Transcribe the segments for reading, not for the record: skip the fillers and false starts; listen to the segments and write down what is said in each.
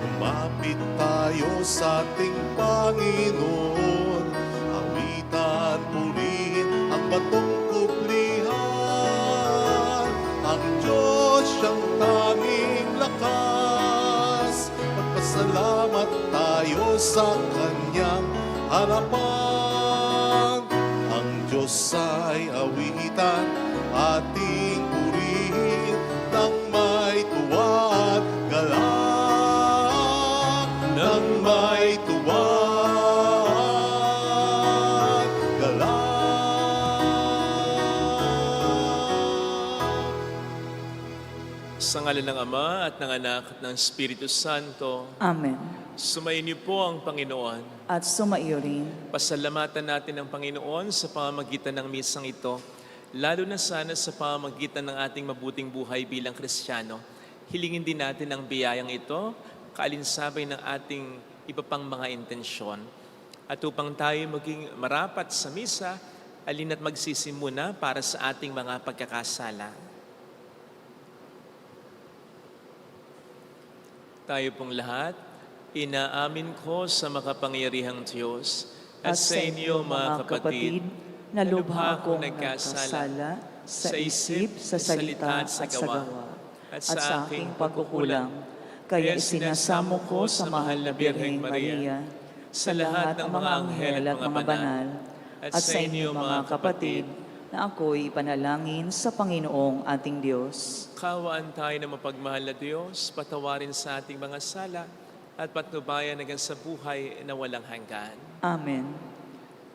Lumapit tayo sa ating Panginoon, awitan, purihin ang batong kublihan. Ang Diyos siyang tanging lakas, magpasalamat tayo sa Kanyang harapan. Ang Diyos ay awitan, ating purihin ng may tuwa at galak. Nang may tuwa at galak. Sa ngalan ng Ama at ng Anak at ng Espiritu Santo. Amen. Sumayin niyo po ang Panginoon. At sumaiyo rin. Pasalamatan natin ang Panginoon sa pamamagitan ng misang ito, lalo na sana sa pamamagitan ng ating mabuting buhay bilang Kristiyano. Hilingin din natin ang biyayang ito, kaalinsabay ng ating iba pang mga intensyon. At upang tayo maging marapat sa misa, alina't magsisimuna para sa ating mga pagkakasala. Tayo pong lahat, inaamin ko sa makapangyarihang Diyos at sa inyo mga kapatid, na lubha akong nagkasala sa isip, sa salita at sa gawa, at sa aking pagkukulang. Kaya isinasamo ko sa mahal na Birheng Maria, sa lahat ng mga anghel at mga banal, at sa inyo mga kapatid, na ako'y panalangin sa Panginoong ating Diyos. Kawaan tayo ng mapagmahal na Diyos, patawarin sa ating mga sala, at patnubayan hanggang sa buhay na walang hanggan. Amen.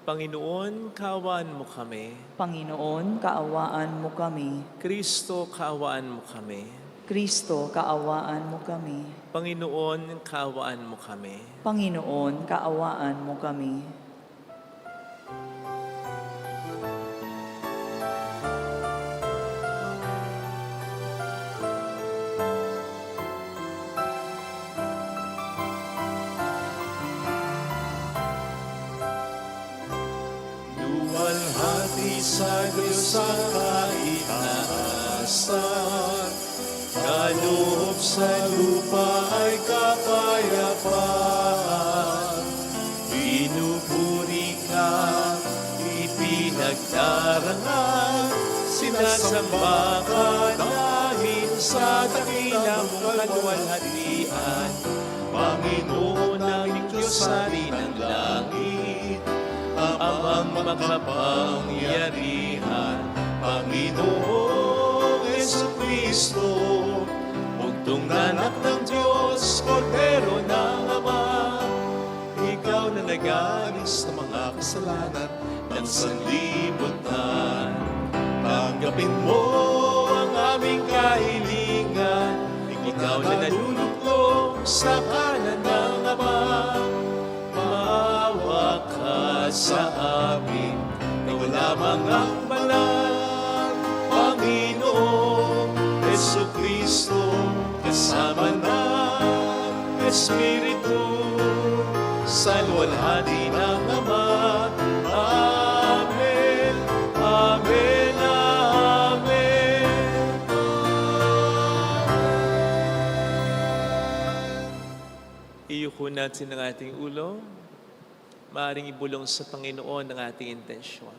Panginoon, kaawaan mo kami. Panginoon, kaawaan mo kami. Kristo, kaawaan mo kami. Kristo, kaawaan mo kami. Panginoon, kaawaan mo kami. Panginoon, kaawaan mo kami. Luwalhati sa Diyos ang kaitaasan, kaloob sa lupa ay kapayapaan. Pinupuri ka, ipinagdarangal, sinasamba ka dahil sa dakila mong kaluwalhatian. Panginoon aming Diyos-Ari ng langit, Amang makapangyarihan, Panginoong Jesucristo, bugtong anak ng Diyos, Kordero ng Ama. Ikaw na nag-alis sa mga kasalanan ng sanlibutan. Tanggapin mo ang aming kahilingan, ikaw na naluluklok sa kanan ng Ama. Maawa ka sa amin, na wala mang banal, Panginoong Jesucristo, kasama ng Espiritu, sa luwalhati ng Ama. Amen, Amen, Amen. Iyuko natin ang ating ulo. Maaaring ibulong sa Panginoon ang ating intensyon.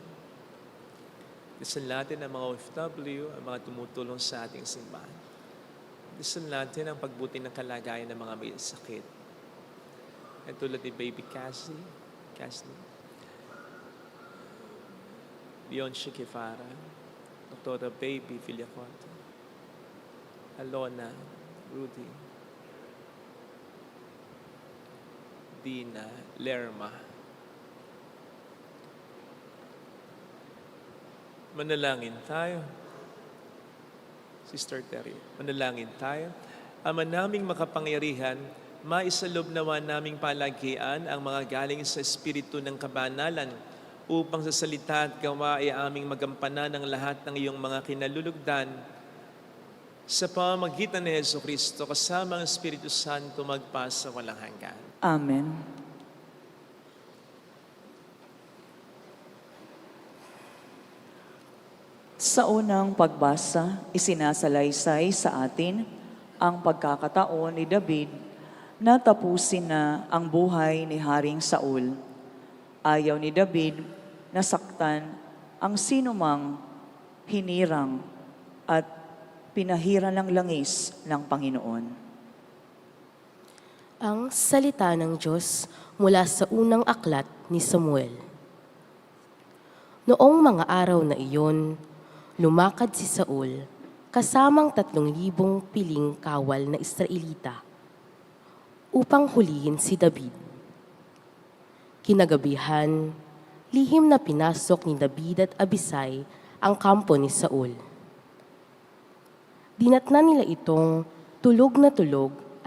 Dasal natin ang mga OFW, ang mga tumutulong sa ating simbahan. Dasal natin ang pagbuti ng kalagayan ng mga may sakit. At tulad ni Baby Cassie, Leon Shikifara, Dr. Baby Villaconte, Alona, Rudy, Dina, Lerma. Manalangin tayo. Sister Terry, manalangin tayo. Ama naming makapangyarihan, maisalob nawa naming palagian ang mga galing sa Espiritu ng kabanalan upang sa salita at gawa ay aming magampanan ng lahat ng iyong mga kinalulugdan sa pamamagitan ni Jesucristo kasama ang Espiritu Santo magpasa walang hanggan. Amen. Sa unang pagbasa, isinasalaysay sa atin ang pagkakataon ni David na tapusin na ang buhay ni Haring Saul. Ayaw ni David na saktan ang sinumang hinirang at pinahira ng langis ng Panginoon. Ang salita ng Diyos mula sa unang aklat ni Samuel. Noong mga araw na iyon, lumakad si Saul kasamang 3,000 piling kawal na Israelita upang hulihin si David. Kinagabihan, lihim na pinasok ni David at Abisai ang kampo ni Saul. Dinatnan nila itong tulog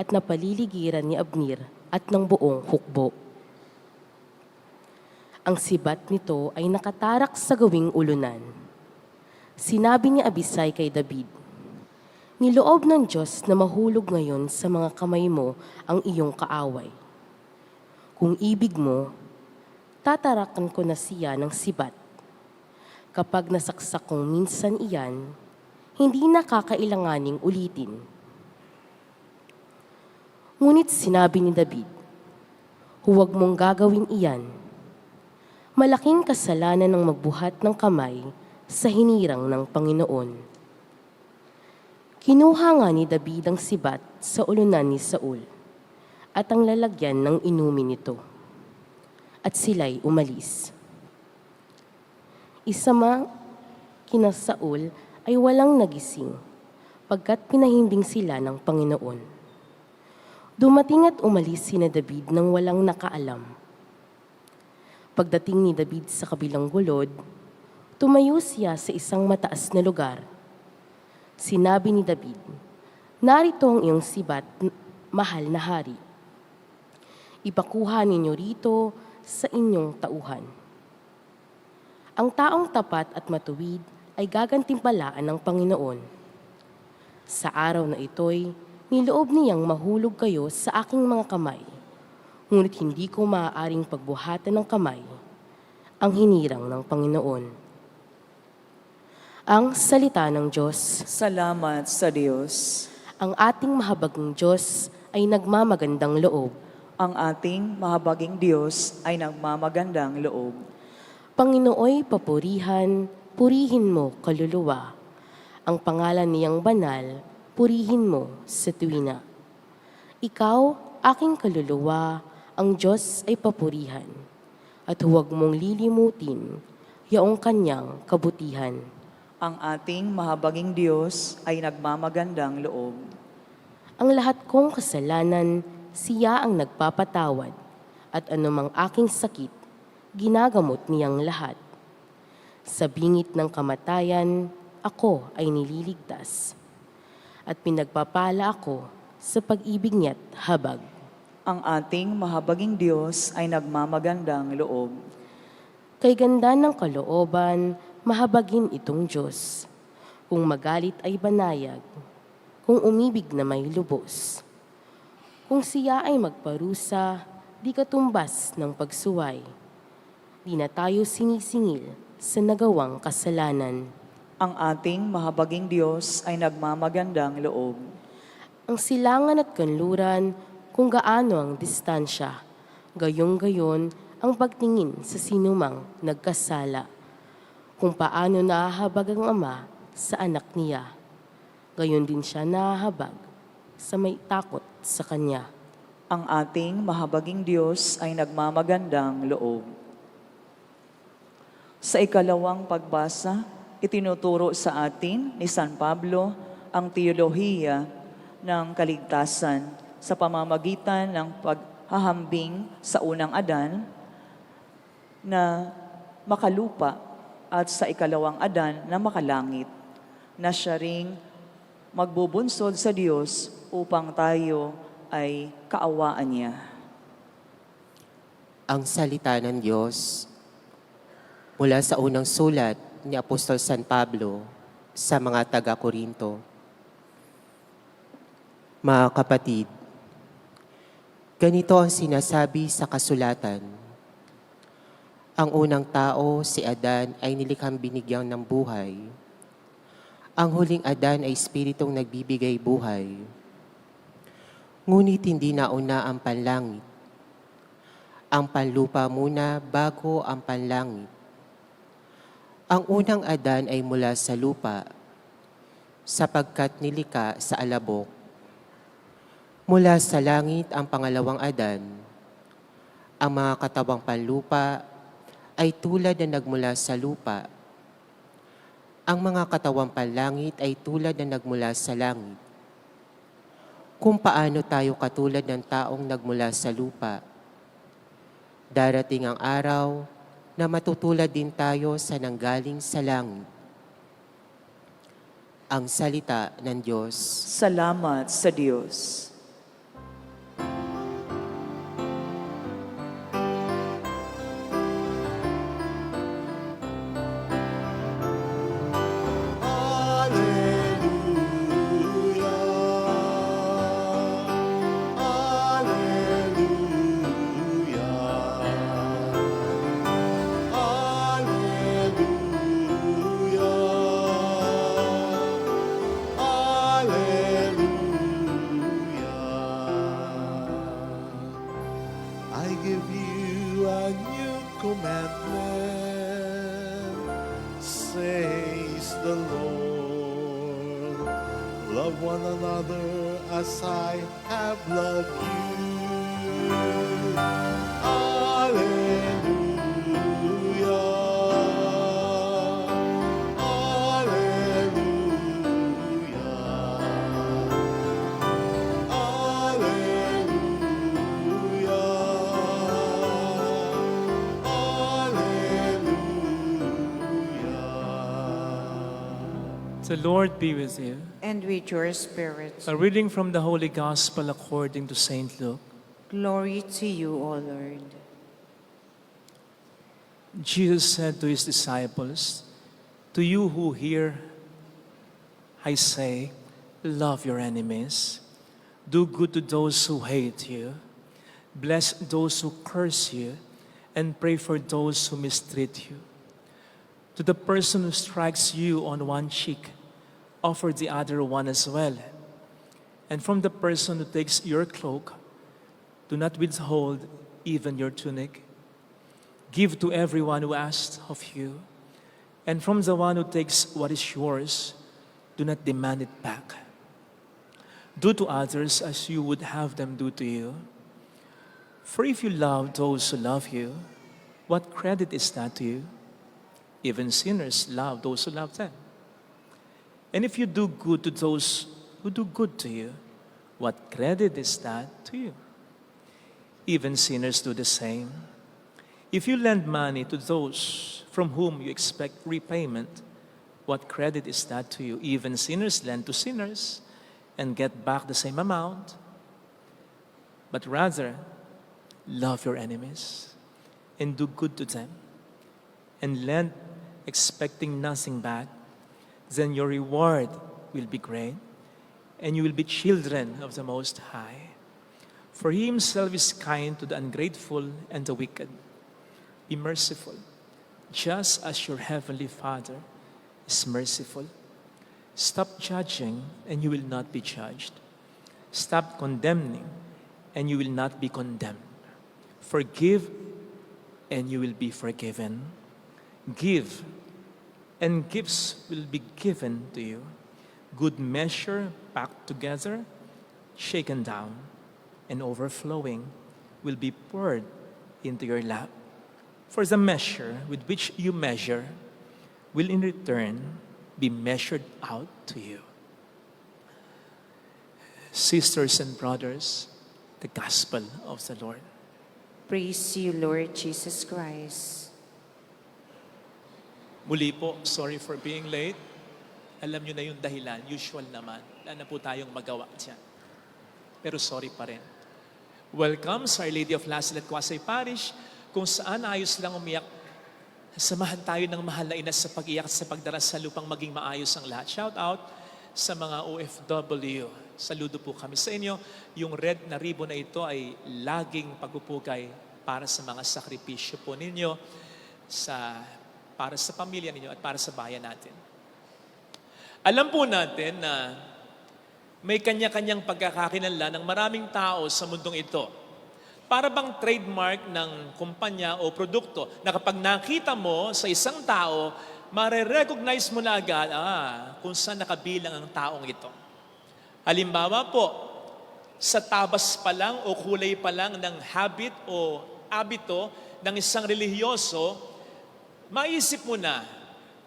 at napaliligiran ni Abner at ng buong hukbo. Ang sibat nito ay nakatarak sa gawing ulunan. Sinabi ni Abisai kay David, "Niloob ng Diyos na mahulog ngayon sa mga kamay mo ang iyong kaaway. Kung ibig mo, tatarakan ko na siya ng sibat. Kapag nasaksak kong minsan iyan, hindi na kakailanganing ulitin." Ngunit sinabi ni David, "Huwag mong gagawin iyan. Malaking kasalanan ng magbuhat ng kamay sa hinirang ng Panginoon." Kinuha nga ni David ang sibat sa ulunan ni Saul at ang lalagyan ng inumin nito. At sila'y umalis. Isama kina Saul ay walang nagising pagkat pinahimbing sila ng Panginoon. Dumating at umalis sina David nang walang nakaalam. Pagdating ni David sa kabilang gulod, tumayo siya sa isang mataas na lugar. Sinabi ni David, "Narito ang iyong sibat, mahal na hari. Ipakuha ninyo rito sa inyong tauhan." Ang taong tapat at matuwid ay gagantimpalaan ng Panginoon. Sa araw na ito'y niloob niyang mahulog kayo sa aking mga kamay, ngunit hindi ko maaaring pagbuhatan ng kamay ang hinirang ng Panginoon. Ang salita ng Diyos. Salamat sa Diyos. Ang ating mahabaging Diyos ay nagmamagandang loob. Ang ating mahabaging Diyos ay nagmamagandang loob. Panginooy papurihan, purihin mo kaluluwa. Ang pangalan niyang banal, purihin mo sa tuwina. Ikaw, aking kaluluwa, ang Diyos ay papurihan. At huwag mong lilimutin yaong kanyang kabutihan. Ang ating mahabaging Diyos ay nagmamagandang loob. Ang lahat kong kasalanan, siya ang nagpapatawad, at anumang aking sakit, ginagamot niyang lahat. Sa bingit ng kamatayan, ako ay nililigtas, at pinagpapala ako sa pag-ibig niya't habag. Ang ating mahabaging Diyos ay nagmamagandang loob. Kay ganda ng kalooban, mahabagin itong Diyos. Kung magalit ay banayag, kung umibig na may lubos. Kung siya ay magparusa, di katumbas ng pagsuway. Di na tayo sinisingil sa nagawang kasalanan. Ang ating mahabaging Diyos ay nagmamagandang loob. Ang silangan at kanluran, kung gaano ang distansya, gayong-gayon ang pagtingin sa sinumang nagkasala. Kung paano nahahabag ang ama sa anak niya, gayon din siya nahahabag sa may takot sa kanya. Ang ating mahabaging Diyos ay nagmamagandang loob. Sa ikalawang pagbasa, itinuturo sa atin ni San Pablo ang teolohiya ng kaligtasan sa pamamagitan ng paghahambing sa unang Adan na makalupa at sa ikalawang Adan na makalangit, na siya ring magbubunsod sa Diyos upang tayo ay kaawaan niya. Ang salita ng Diyos mula sa unang sulat ni Apostol San Pablo sa mga taga-Korinto. Mga kapatid, ganito ang sinasabi sa kasulatan. Ang unang tao, si Adan, ay nilikhang binigyan ng buhay. Ang huling Adan ay espiritong nagbibigay buhay. Ngunit hindi nauna ang panlangit. Ang panlupa muna bago ang panlangit. Ang unang Adan ay mula sa lupa, sapagkat nilikha sa alabok. Mula sa langit ang pangalawang Adan. Ang mga katawang panlupa ay tulad na nagmula sa lupa. Ang mga katawang panlangit ay tulad na nagmula sa langit. Kung paano tayo katulad ng taong nagmula sa lupa, darating ang araw na matutulad din tayo sa nanggaling sa langit. Ang salita ng Diyos. Salamat sa Diyos. I give you a new commandment, says the Lord. Love one another as I have loved you. Alleluia. Alleluia. Alleluia. The Lord be with you. And with your spirit. A reading from the Holy Gospel according to Saint Luke. Glory to you, O Lord. Jesus said to his disciples, "To you who hear, I say, love your enemies. Do good to those who hate you. Bless those who curse you, and pray for those who mistreat you. To the person who strikes you on one cheek, offer the other one as well. And from the person who takes your cloak, do not withhold even your tunic. Give to everyone who asks of you, and from the one who takes what is yours, do not demand it back. Do to others as you would have them do to you. For if you love those who love you, what credit is that to you? Even sinners love those who love them. And if you do good to those who do good to you, what credit is that to you? Even sinners do the same. If you lend money to those from whom you expect repayment, what credit is that to you? Even sinners lend to sinners and get back the same amount. But rather, love your enemies and do good to them, and lend expecting nothing back. Then your reward will be great, and you will be children of the Most High. For He Himself is kind to the ungrateful and the wicked. Be merciful, just as your Heavenly Father is merciful. Stop judging, and you will not be judged. Stop condemning, and you will not be condemned. Forgive, and you will be forgiven. Give, and gifts will be given to you. Good measure, packed together, shaken down, and overflowing will be poured into your lap. For the measure with which you measure will in return be measured out to you. Sisters and brothers, the gospel of the Lord. Praise you, Lord Jesus Christ. Muli po, sorry for being late. Alam nyo na yung dahilan, usual naman. Wala na po tayong magawa dyan. Pero sorry pa rin. Welcome sa Our Lady of Lasalle at Quasay Parish, kung saan ayos lang umiyak. Samahan tayo ng mahal na ina sa pag-iyak at sa pagdarasal upang maging maayos ang lahat. Shout out sa mga OFW. Saludo po kami sa inyo. Yung red na ribbon na ito ay laging pagpupugay para sa mga sakripisyo po ninyo, para sa pamilya ninyo at para sa bayan natin. Alam po natin na may kanya-kanyang pagkakakilanlan ng maraming tao sa mundong ito. Para bang trademark ng kumpanya o produkto na kapag nakita mo sa isang tao, mare-recognize mo na agad kung saan nakabilang ang taong ito. Halimbawa po, sa tabas pa lang o kulay pa lang ng habit o abito ng isang relihiyoso, maisip mo na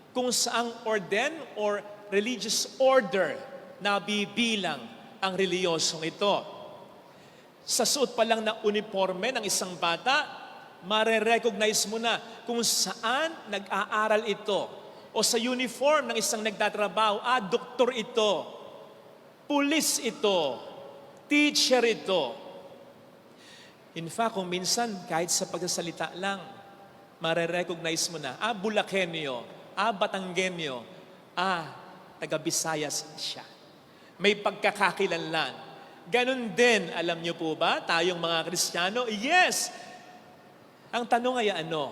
kung saang orden or religious order na bibilang ang reliyosong ito. Sa suot pa lang ng uniforme ng isang bata, mare-recognize mo na kung saan nag-aaral ito. O sa uniform ng isang nagtatrabaho, doktor ito, pulis ito, teacher ito. In fact, kung minsan, kahit sa pagsasalita lang, mare-recognize mo na, Bulakenyo, Batanggenyo, taga-Visayas siya. May pagkakakilanlan. Ganon din, alam niyo po ba, tayong mga Kristiyano? Yes! Ang tanong ay ano?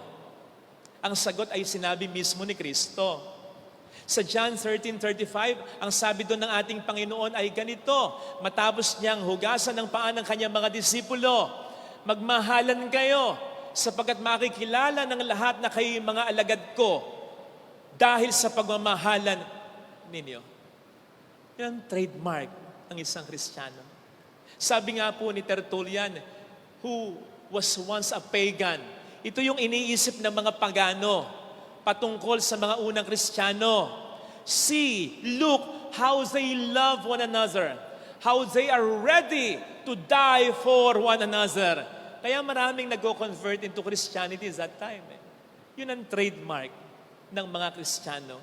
Ang sagot ay sinabi mismo ni Kristo. Sa John 13:35, ang sabi doon ng ating Panginoon ay ganito, matapos niyang hugasan ng paa ng kanyang mga disipulo, magmahalan kayo sapagkat makikilala ng lahat na kayo mga alagad ko dahil sa pagmamahalan ninyo. Yan ang trademark ng isang Kristiyano. Sabi nga po ni Tertullian, who was once a pagan, ito yung iniisip ng mga pagano patungkol sa mga unang Kristiyano. See, look how they love one another, how they are ready to die for one another. Kaya maraming nag-convert into Christianity that time. Yun ang trademark ng mga Kristiyano.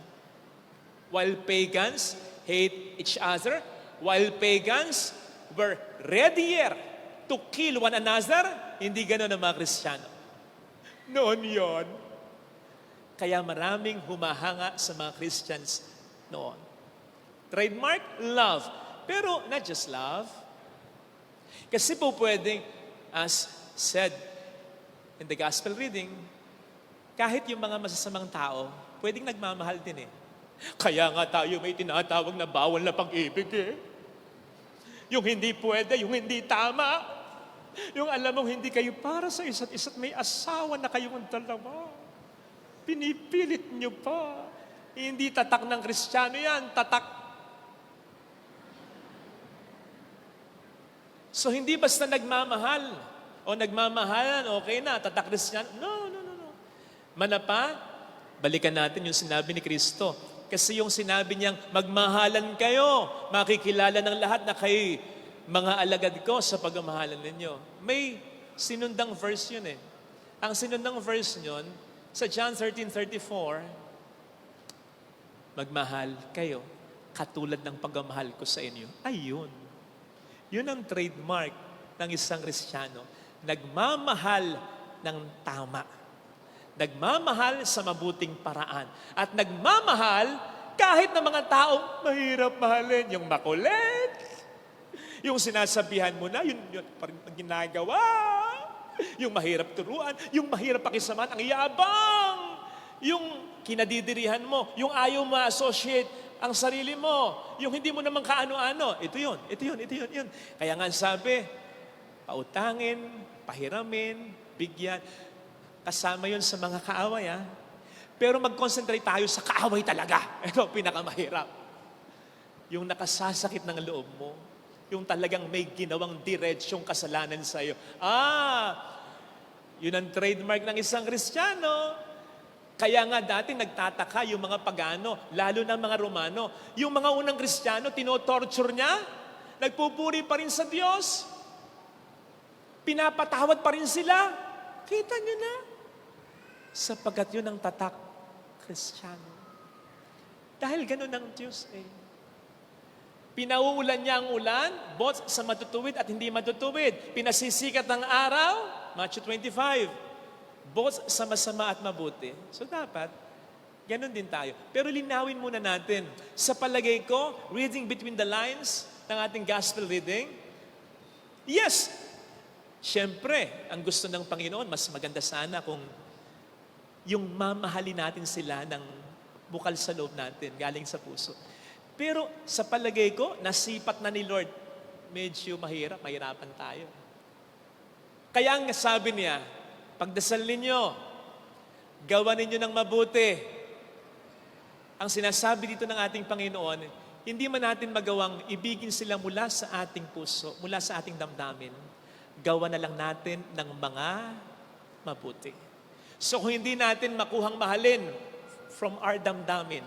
While pagans hate each other, while pagans were readier to kill one another, hindi gano'n ang mga Kristiyano. Noon yon. Kaya maraming humahanga sa mga Christians noon. Trademark, love. Pero not just love. Kasi po pwedeng, as said in the gospel reading, kahit yung mga masasamang tao, pwedeng nagmamahal din eh. Kaya nga tayo may tinatawag na bawal na pag-ibig eh. Yung hindi pwede, yung hindi tama. Yung alam mong hindi kayo para sa isa't isa't may asawa na kayong dalawa. Pinipilit nyo pa. Hindi tatak ng Kristiyano yan, tatak. So hindi basta nagmamahal o nagmamahalan, okay na, tatak Kristiyano. No. Manapa, balikan natin yung sinabi ni Kristo. Kasi yung sinabi niyang, magmahalan kayo, makikilala ng lahat na kayo mga alagad ko sa pagmamahalan ninyo. May sinundang verse yun eh. Ang sinundang verse yun, sa John 13:34, magmahal kayo katulad ng pagmamahal ko sa inyo. Ayun. Yun ang trademark ng isang Kristiyano. Nagmamahal ng tama. Nagmamahal sa mabuting paraan. At nagmamahal kahit na mga taong mahirap mahalin. Yung makulit. Yung sinasabihan mo na, yun parang ginagawa. Yung mahirap turuan. Yung mahirap pakisaman, ang yabang. Yung kinadidirihan mo. Yung ayaw ma-associate ang sarili mo. Yung hindi mo naman kaano-ano. Ito yun. Kaya nga sabi, pautangin, pahiramin, bigyan. Kasama yun sa mga kaaway, ha? Pero mag-concentrate tayo sa kaaway talaga. Ito, pinakamahirap. Yung nakasasakit ng loob mo, yung talagang may ginawang diretsyong kasalanan sa'yo. Yun ang trademark ng isang Kristiyano. Kaya nga dati nagtataka yung mga pagano, lalo na mga Romano. Yung mga unang Kristiyano, tinotorture niya. Nagpupuri pa rin sa Diyos. Pinapatawad pa rin sila. Kita niyo na. Sapagkat yun ang tatak Kristiyano. Dahil ganun ang Diyos eh. Pinauulan niya ang ulan, both sa matutuwid at hindi matutuwid. Pinasisikat ang araw, Matthew 25. Both sa masama at mabuti. So dapat, ganun din tayo. Pero linawin muna natin. Sa palagay ko, reading between the lines ng ating gospel reading, yes, syempre, ang gusto ng Panginoon, mas maganda sana kung yung mamahalin natin sila ng bukal sa loob natin, galing sa puso. Pero sa palagay ko, nasipat na ni Lord, medyo mahirapan tayo. Kaya ang sabi niya, pagdasal ninyo, gawa ninyo ng mabuti. Ang sinasabi dito ng ating Panginoon, hindi man natin magawang ibigin sila mula sa ating puso, mula sa ating damdamin. Gawa na lang natin ng mga mabuti. So kung hindi natin makuhang mahalin from our damdamin,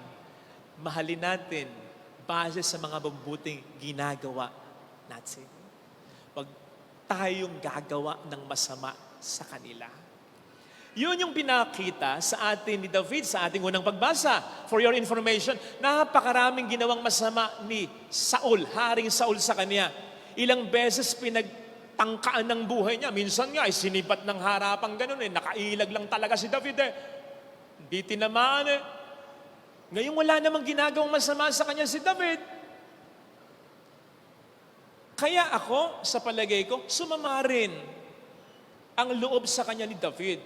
mahalin natin base sa mga mabuting ginagawa natin. Huwag tayong gagawa ng masama sa kanila. Yun yung pinakita sa atin ni David sa ating unang pagbasa. For your information, napakaraming ginawang masama ni Saul, Haring Saul sa kanya. Ilang beses pinagtangkaan ng buhay niya. Minsan nga, sinipat ng harapang ganun eh. Nakailag lang talaga si David eh. Hindi tinamaan eh. Ngayon wala namang ginagawang masama sa kanya si David. Kaya ako, sa palagay ko, sumama rin ang loob sa kanya ni David.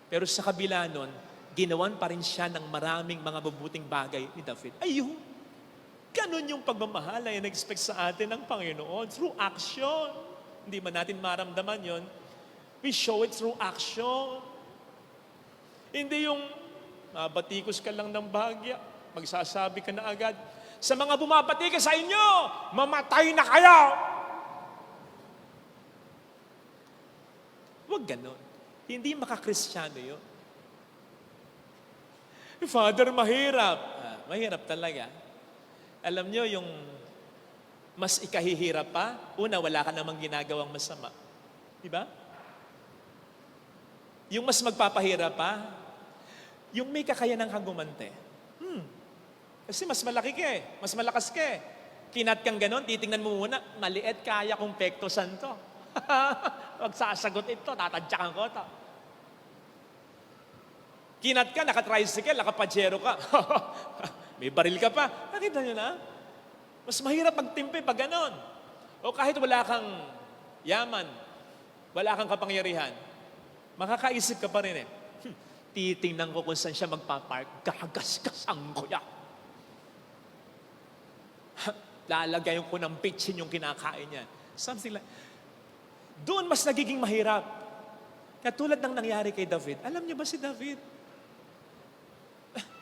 Pero sa kabila nun, ginawan pa rin siya ng maraming mga mabuting bagay ni David. Ayun, ganun yung pagmamahal na in-expect sa atin ng Panginoon through action. Hindi man natin maramdaman yon. We show it through action. Hindi yung batikos ka lang ng bahagya, magsasabi ka na agad, sa mga bumabati ka sa inyo, mamatay na kayo! Huwag ganon. Hindi makakristyano yun. Father, mahirap. Mahirap talaga. Alam nyo, yung mas ikahihirap pa, una, wala ka namang ginagawang masama. Diba? Yung mas magpapahirap pa, yung may kakayanang kang gumante. Kasi mas malaki ka eh, mas malakas ka eh. Kinat kang ganon, titingnan mo muna, maliit kaya kong pektosan to. Magsasagot ito, tatadyakan ko ito. Kinat ka, naka-tricycle, naka-pajero ka. May baril ka pa. Nakita nyo na? Mas mahirap magtimpe pag ganon. O kahit wala kang yaman, wala kang kapangyarihan, makakaisip ka pa rin eh. Titingnan ko kung saan siya magpapark, gagasgasan ko yan. Lalagayin ko ng pitchin yung kinakain niya. Something like, doon mas nagiging mahirap. Katulad ng nangyari kay David. Alam niyo ba si David?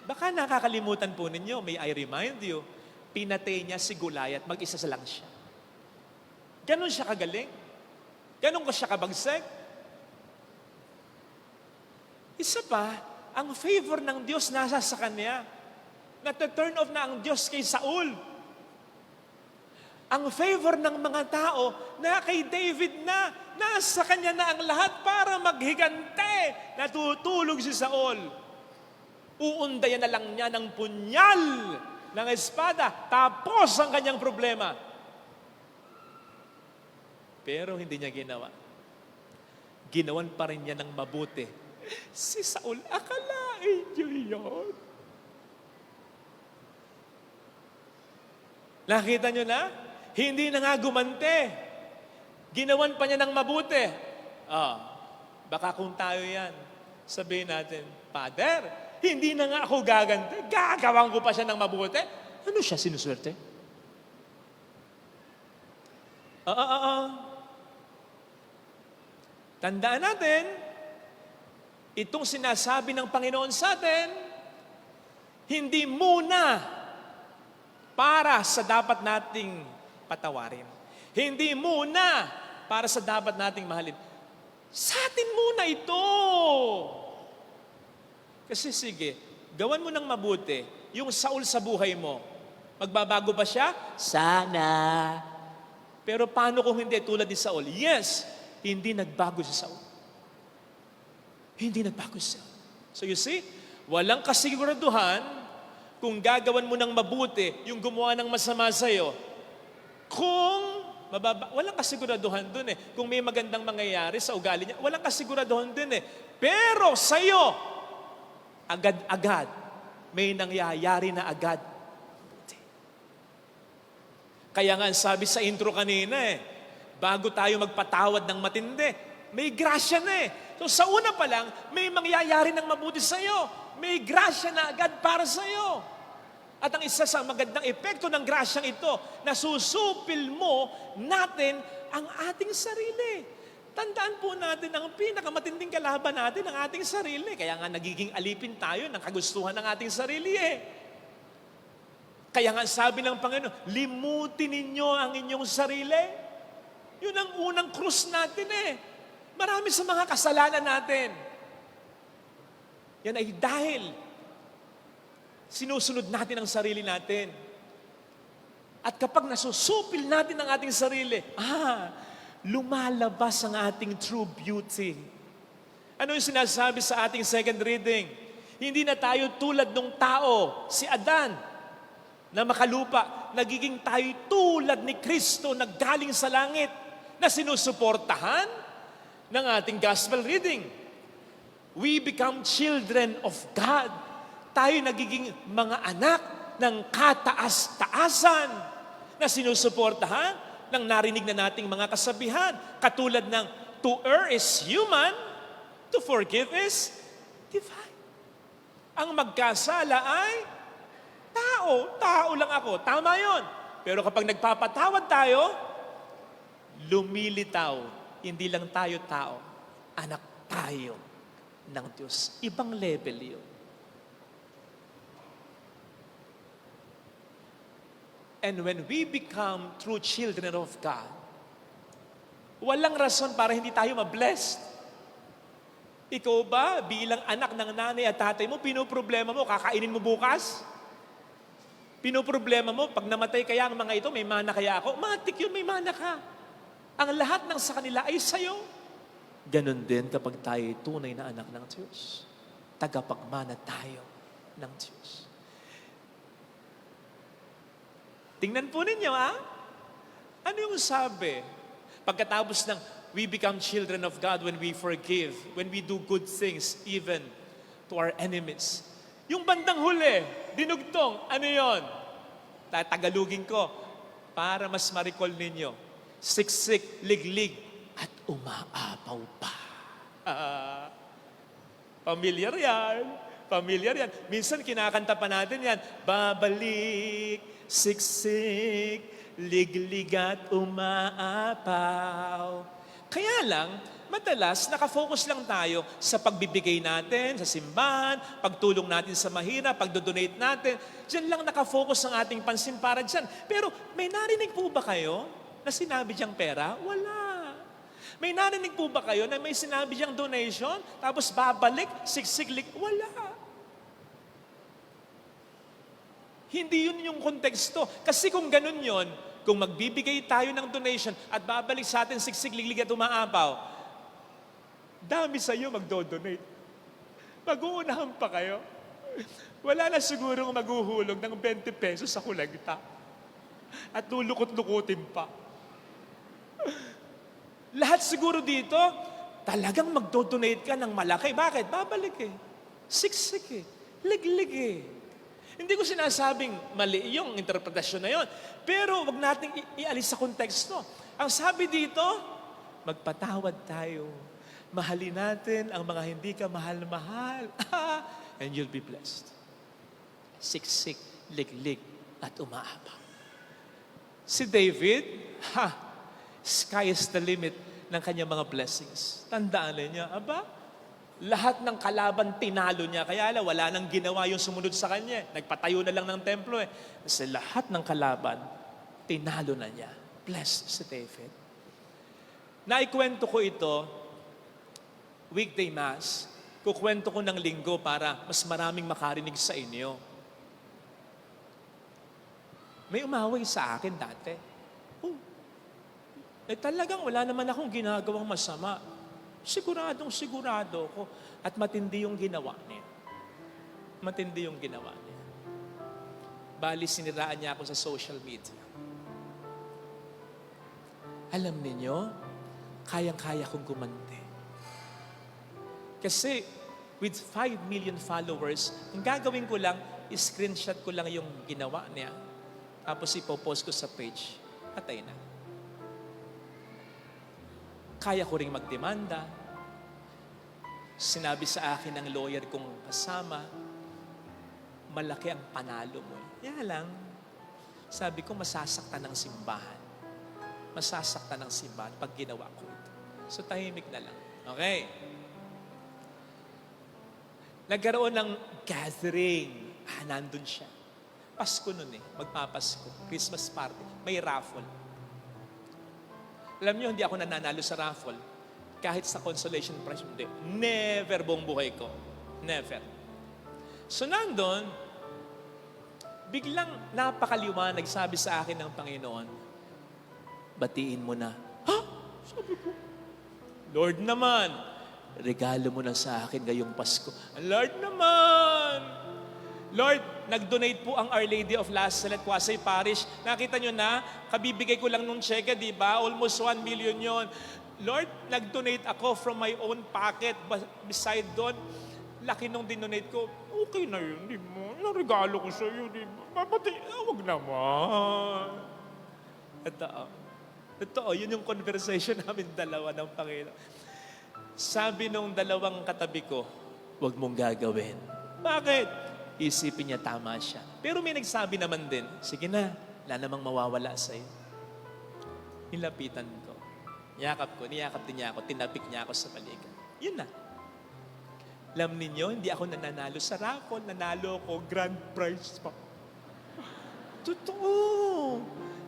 Baka nakakalimutan po ninyo, may I remind you, pinatay niya si Goliath, mag-isa lang siya. Ganon siya kagaling. Ganon ko siya kabagsek. Isa pa, ang favor ng Diyos nasa sa kanya. Nata-turn off na ang Diyos kay Saul. Ang favor ng mga tao na kay David na, nasa kanya na ang lahat para maghigante. Natutulog si Saul. Uundayan na lang niya ng punyal ng espada. Tapos ang kanyang problema. Pero hindi niya ginawa. Ginawan pa rin niya ng mabuti. Si Saul, akalain niyo yun. Nakita niyo na? Hindi na nga gumante. Ginawan pa niya ng mabuti. Baka kung tayo yan, sabihin natin, Father, hindi na nga ako gagante. Gagawin ko pa siya ng mabuti. Ano siya, sinuswerte? Tandaan natin, itong sinasabi ng Panginoon sa atin, hindi muna para sa dapat nating patawarin. Hindi muna para sa dapat nating mahalin. Sa atin muna ito. Kasi sige, gawan mo ng mabuti. Yung Saul sa buhay mo, magbabago ba siya? Sana. Pero paano kung hindi tulad ni Saul? Yes, hindi nagbago si Saul. Hindi nagbago si Saul. So you see, walang kasiguraduhan kung gagawan mo ng mabuti yung gumawa ng masama sa'yo. Kung walang kasiguraduhan dun eh. Kung may magandang mangyayari sa ugali niya, walang kasiguraduhan dun eh. Pero sa'yo, agad-agad, may nangyayari na agad. Kaya nga sabi sa intro kanina bago tayo magpatawad ng matindi, may grasya na So sa una pa lang, may mangyayari ng mabuti sa'yo. May grasya na agad para sa'yo. At ang isa sa magandang epekto ng grasyang ito, nasusupil mo natin ang ating sarili. Tandaan po natin, ang pinakamatinding kalaban natin ang ating sarili. Kaya nga nagiging alipin tayo ng kagustuhan ng ating sarili Kaya nga sabi ng Panginoon, limutin ninyo ang inyong sarili. Yun ang unang krus natin Marami sa mga kasalanan natin. Yan ay dahil sinusunod natin ang sarili natin. At kapag nasusupil natin ang ating sarili, lumalabas ang ating true beauty. Ano yung sinasabi sa ating second reading? Hindi na tayo tulad ng tao, si Adan, na makalupa, nagiging tayo tulad ni Kristo na galing sa langit, na sinusuportahan ng ating gospel reading. We become children of God. Tayo nagiging mga anak ng kataas-taasan na sinusuportahan ng narinig na nating mga kasabihan. Katulad ng, to err is human, to forgive is divine. Ang magkasala ay tao lang ako. Tama yon. Pero kapag nagpapatawad tayo, lumilitaw. Hindi lang tayo tao, anak tayo ng Diyos. Ibang level yun. And when we become true children of God, walang rason para hindi tayo ma-blessed. Ikaw ba, bilang anak ng nanay at tatay mo, pinoproblema mo, kakainin mo bukas? Pinoproblema mo, pag namatay kaya ang mga ito, may mana kaya ako? Matik yun, may mana ka. Ang lahat ng sa kanila ay sa'yo. Ganon din kapag tayo tunay na anak ng Diyos. Tagapagmana tayo ng Diyos. Tingnan po ninyo, Ano yung sabi? Pagkatapos ng we become children of God when we forgive, when we do good things even to our enemies. Yung bandang huli, dinugtong, ano yon? Tagalugin ko para mas ma-recall ninyo. Siksik, liglig, at umaapaw pa. Familiar yan. Familiar yan. Minsan kinakanta pa natin yan. Babalik, siksik, liglig at umaapaw. Kaya lang, madalas nakafocus lang tayo sa pagbibigay natin sa simbahan, pagtulong natin sa mahirap, pagdodonate natin. Diyan lang nakafocus ang ating pansin para dyan. Pero may narinig po ba kayo na sinabi diyang pera? Wala. May narinig po ba kayo na may sinabi diyang donation, tapos babalik, siksiklik? Wala. Hindi yun yung konteksto. Kasi kung ganun yun, kung magbibigay tayo ng donation at babalik sa atin siksikliglig at umaapaw, dami sa iyo magdo-donate. Mag-uunahan pa kayo. Wala na siguro maghuhulog ng 20 pesos sa kulagta. At lulukot-lukutin pa. Lahat siguro dito, talagang magdo-donate ka ng malaki. Bakit? Babalik Siksik liglig Hindi ko sinasabing mali yung interpretasyon na yon. Pero wag nating ialis sa konteksto. Ang sabi dito, magpatawad tayo. Mahalin natin ang mga hindi ka mahal-mahal. And you'll be blessed. Siksik, liglig, at umaapaw. Si David, sky is the limit ng kanyang mga blessings. Tandaan niya, lahat ng kalaban tinalo niya. Kaya wala nang ginawa yung sumunod sa kanya. Nagpatayo na lang ng templo Kasi lahat ng kalaban, tinalo na niya. Blessed si David. Naikwento ko ito weekday mass, kukwento ko ng linggo para mas maraming makarinig sa inyo. May umaway sa akin dati. Talagang wala naman akong ginagawang masama. Siguradong sigurado ko. At matindi yung ginawa niya. Matindi yung ginawa niya. Bali, siniraan niya ako sa social media. Alam ninyo, kayang-kaya kong gumante. Kasi with 5 million followers, ang gagawin ko lang, screenshot ko lang yung ginawa niya. Tapos ipopost ko sa page. Patay na. Kaya ko ring magdemanda. Sinabi sa akin ng lawyer kong kasama, malaki ang panalo mo. Yan lang. Sabi ko, masasaktan ng simbahan. Masasaktan ng simbahan pag ginawa ko ito. So tahimik na lang. Okay. Nagkaroon ng gathering. Nandun siya. Pasko nun magpapasko. Christmas party. May raffle. Alam niyo, hindi ako nananalo sa raffle. Kahit sa consolation prize, hindi. Never buong buhay ko. Never. So nandun, biglang napakaliwanag sabi sa akin ng Panginoon, batiin mo na. Ha? Sabi ko, Lord naman, regalo mo na sa akin ngayong Pasko. Lord naman! Lord, nag-donate po ang Our Lady of Last Salette Quasay Parish. Nakita nyo na, kabibigay ko lang nung cheque, di ba? Almost 1 million yon. Lord, nag-donate ako from my own pocket. Beside doon, laki nung dinonate ko. Okay na yun, di mo? Yung regalo ko sa iyo, di ba? Huwag naman. Totoo, yun yung conversation namin dalawa ng Panginoon. Sabi nung dalawang katabi ko, huwag mong gagawin. Bakit? Isipin niya tama siya. Pero may nagsabi naman din, sige na, wala namang mawawala sa'yo. Nilapitan ko. Niyakap din niya ako, tinapik niya ako sa balikat. Yun na. Alam ninyo, hindi ako nananalo sa raffle, nanalo ako grand prize pa. Totoo.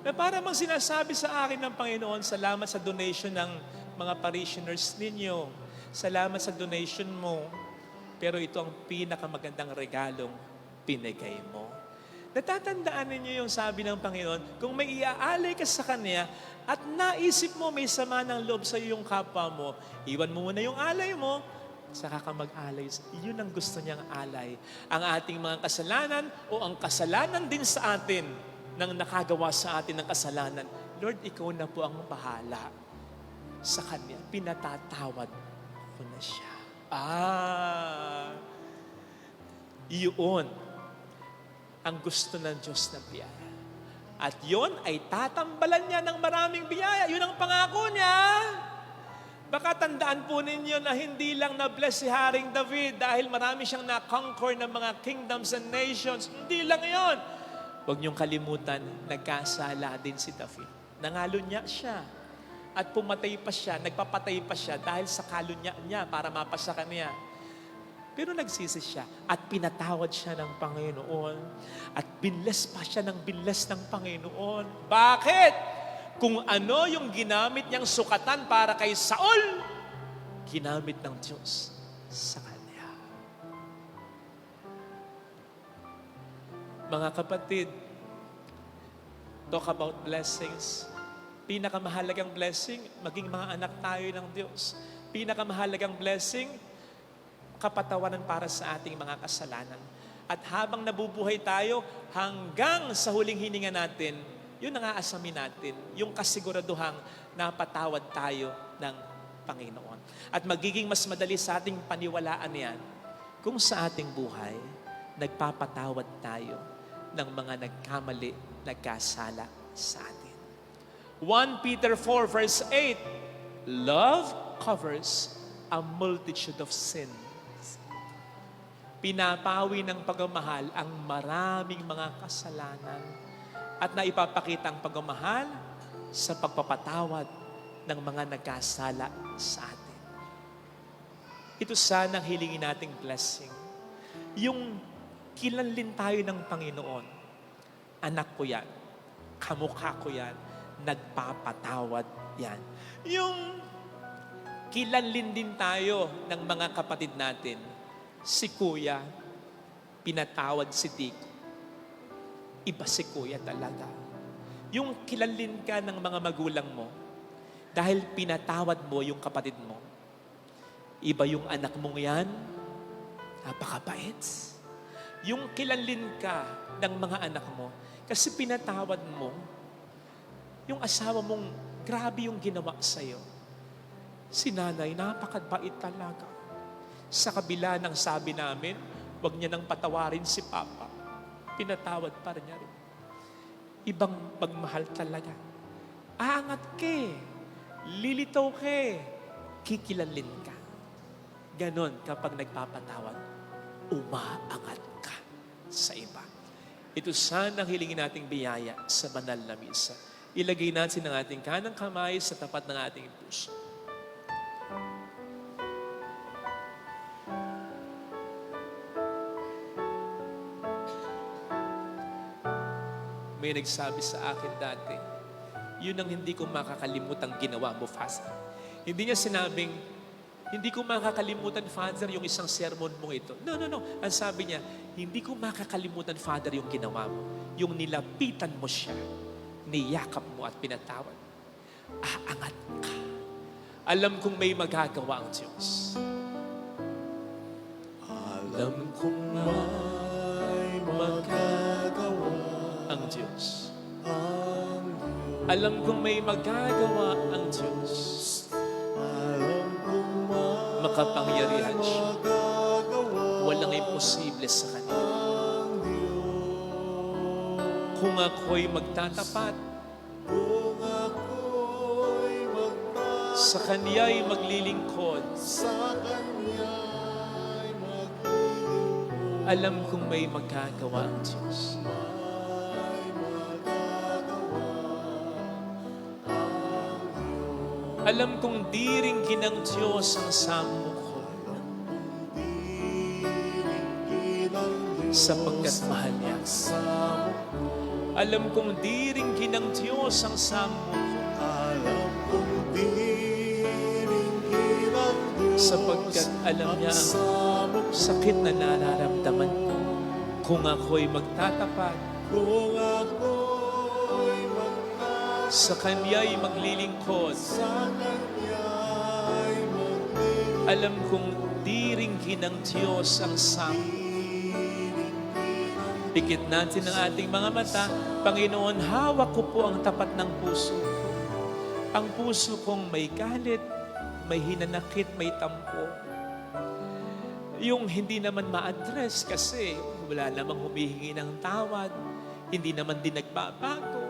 Na para mang sinasabi sa akin ng Panginoon, salamat sa donation ng mga parishioners ninyo. Salamat sa donation mo. Pero ito ang pinakamagandang regalong pinigay mo. Natatandaan ninyo yung sabi ng Panginoon, kung may iaalay ka sa Kanya at naisip mo may sama ng loob sa iyong kapwa mo, iwan mo muna yung alay mo, saka ka mag-alay. Yun ang gusto niyang alay. Ang ating mga kasalanan o ang kasalanan din sa atin nang nakagawa sa atin ng kasalanan. Lord, ikaw na po ang bahala sa Kanya. Pinatatawad ko na siya. Yun ang gusto ng Diyos na biyaya. At yun ay tatambalan niya ng maraming biyaya. Yun ang pangako niya. Baka tandaan po ninyo na hindi lang na-bless si Haring David dahil marami siyang na-conquer ng mga kingdoms and nations. Hindi lang yun. Huwag niyong kalimutan, nagkasala din si David. Nangalo niya siya. At pumatay pa siya, nagpapatay pa siya dahil sa kalunya niya para mapasa kanya. Pero nagsisi siya at pinatawad siya ng Panginoon. At binless pa siya ng binless ng Panginoon. Bakit? Kung ano yung ginamit niyang sukatan para kay Saul, ginamit ng Diyos sa kanya. Mga kapatid, talk about blessings. Pinakamahalagang blessing, maging mga anak tayo ng Diyos. Pinakamahalagang blessing, kapatawaran para sa ating mga kasalanan. At habang nabubuhay tayo, hanggang sa huling hininga natin, yun ang aasamin natin, yung kasiguraduhang napatawad tayo ng Panginoon. At magiging mas madali sa ating paniwalaan yan kung sa ating buhay, nagpapatawad tayo ng mga nagkamali, nagkasala sa atin. 1 Peter 4 verse 8, love covers a multitude of sins. Pinapawi ng pagmamahal ang maraming mga kasalanan at naipapakita ang pagmamahal sa pagpapatawad ng mga nagkasala sa atin. Ito sana ang hilingin nating blessing. Yung kilanlin tayo ng Panginoon, anak ko yan, kamukha ko yan, nagpapatawad yan. Yung kilanlin din tayo ng mga kapatid natin. Si Kuya, pinatawad si Dick. Iba si Kuya talaga. Yung kilanlin ka ng mga magulang mo, dahil pinatawad mo yung kapatid mo. Iba yung anak mong yan, napakabait. Yung kilanlin ka ng mga anak mo, kasi pinatawad mo, yung asawa mong grabe yung ginawa sa'yo. Si nanay, napakabait talaga. Sa kabila ng sabi namin, huwag niya nang patawarin si Papa. Pinatawad pa rin niya rin. Ibang pagmahal talaga. Aangat ke, lilitaw ke, kikilanlin ka. Ganon kapag nagpapatawad, umaangat ka sa iba. Ito sana ang hilingin nating biyaya sa banal na misa. Ilagay natin ang ating kanang kamay sa tapat ng ating puso. May nagsabi sa akin dati, yun ang hindi ko makakalimutang ginawa mo, Father. Hindi niya sinabing, hindi ko makakalimutan, Father, yung isang sermon mong ito. No. Ang sabi niya, hindi ko makakalimutan, Father, yung ginawa mo. Yung nilapitan mo siya, niyakap mo at pinatawad. Aangat ka. Alam kong may magagawa ang Diyos. Alam kong may magagawa Ang Diyos. ang Alam kong may magagawa ang Diyos. alam kong Makapangyarihan siya. magagawa Walang imposible sa Kanya. ang Diyos. Kung ako'y magtatapat, Kung ako'y sa Kanya'y maglilingkod, sa Kanya'y maglilingkod, alam kong may magagawa ang Diyos. Alam kong diringgin ng Diyos ang samo ko, sapagkat mahal niya. Alam kong diringgin ng Diyos ang samo ko, alam kong diringgin ang Diyos sapagkat alam niya ang ang sakit na nararamdaman ko. Kung ako'y magtatapat, kung ako'y magtatapat sa Kanya'y maglilingkod, sa Kanya'y maglilingkod, alam kong diringgin ng Diyos ang samo. Pikit natin ang ating mga mata. Panginoon, hawak ko po ang tapat ng puso ko. Ang puso kong may galit, may hinanakit, may tampo. Yung hindi naman ma-address kasi wala namang humihingi ng tawad, hindi naman din nagbabago,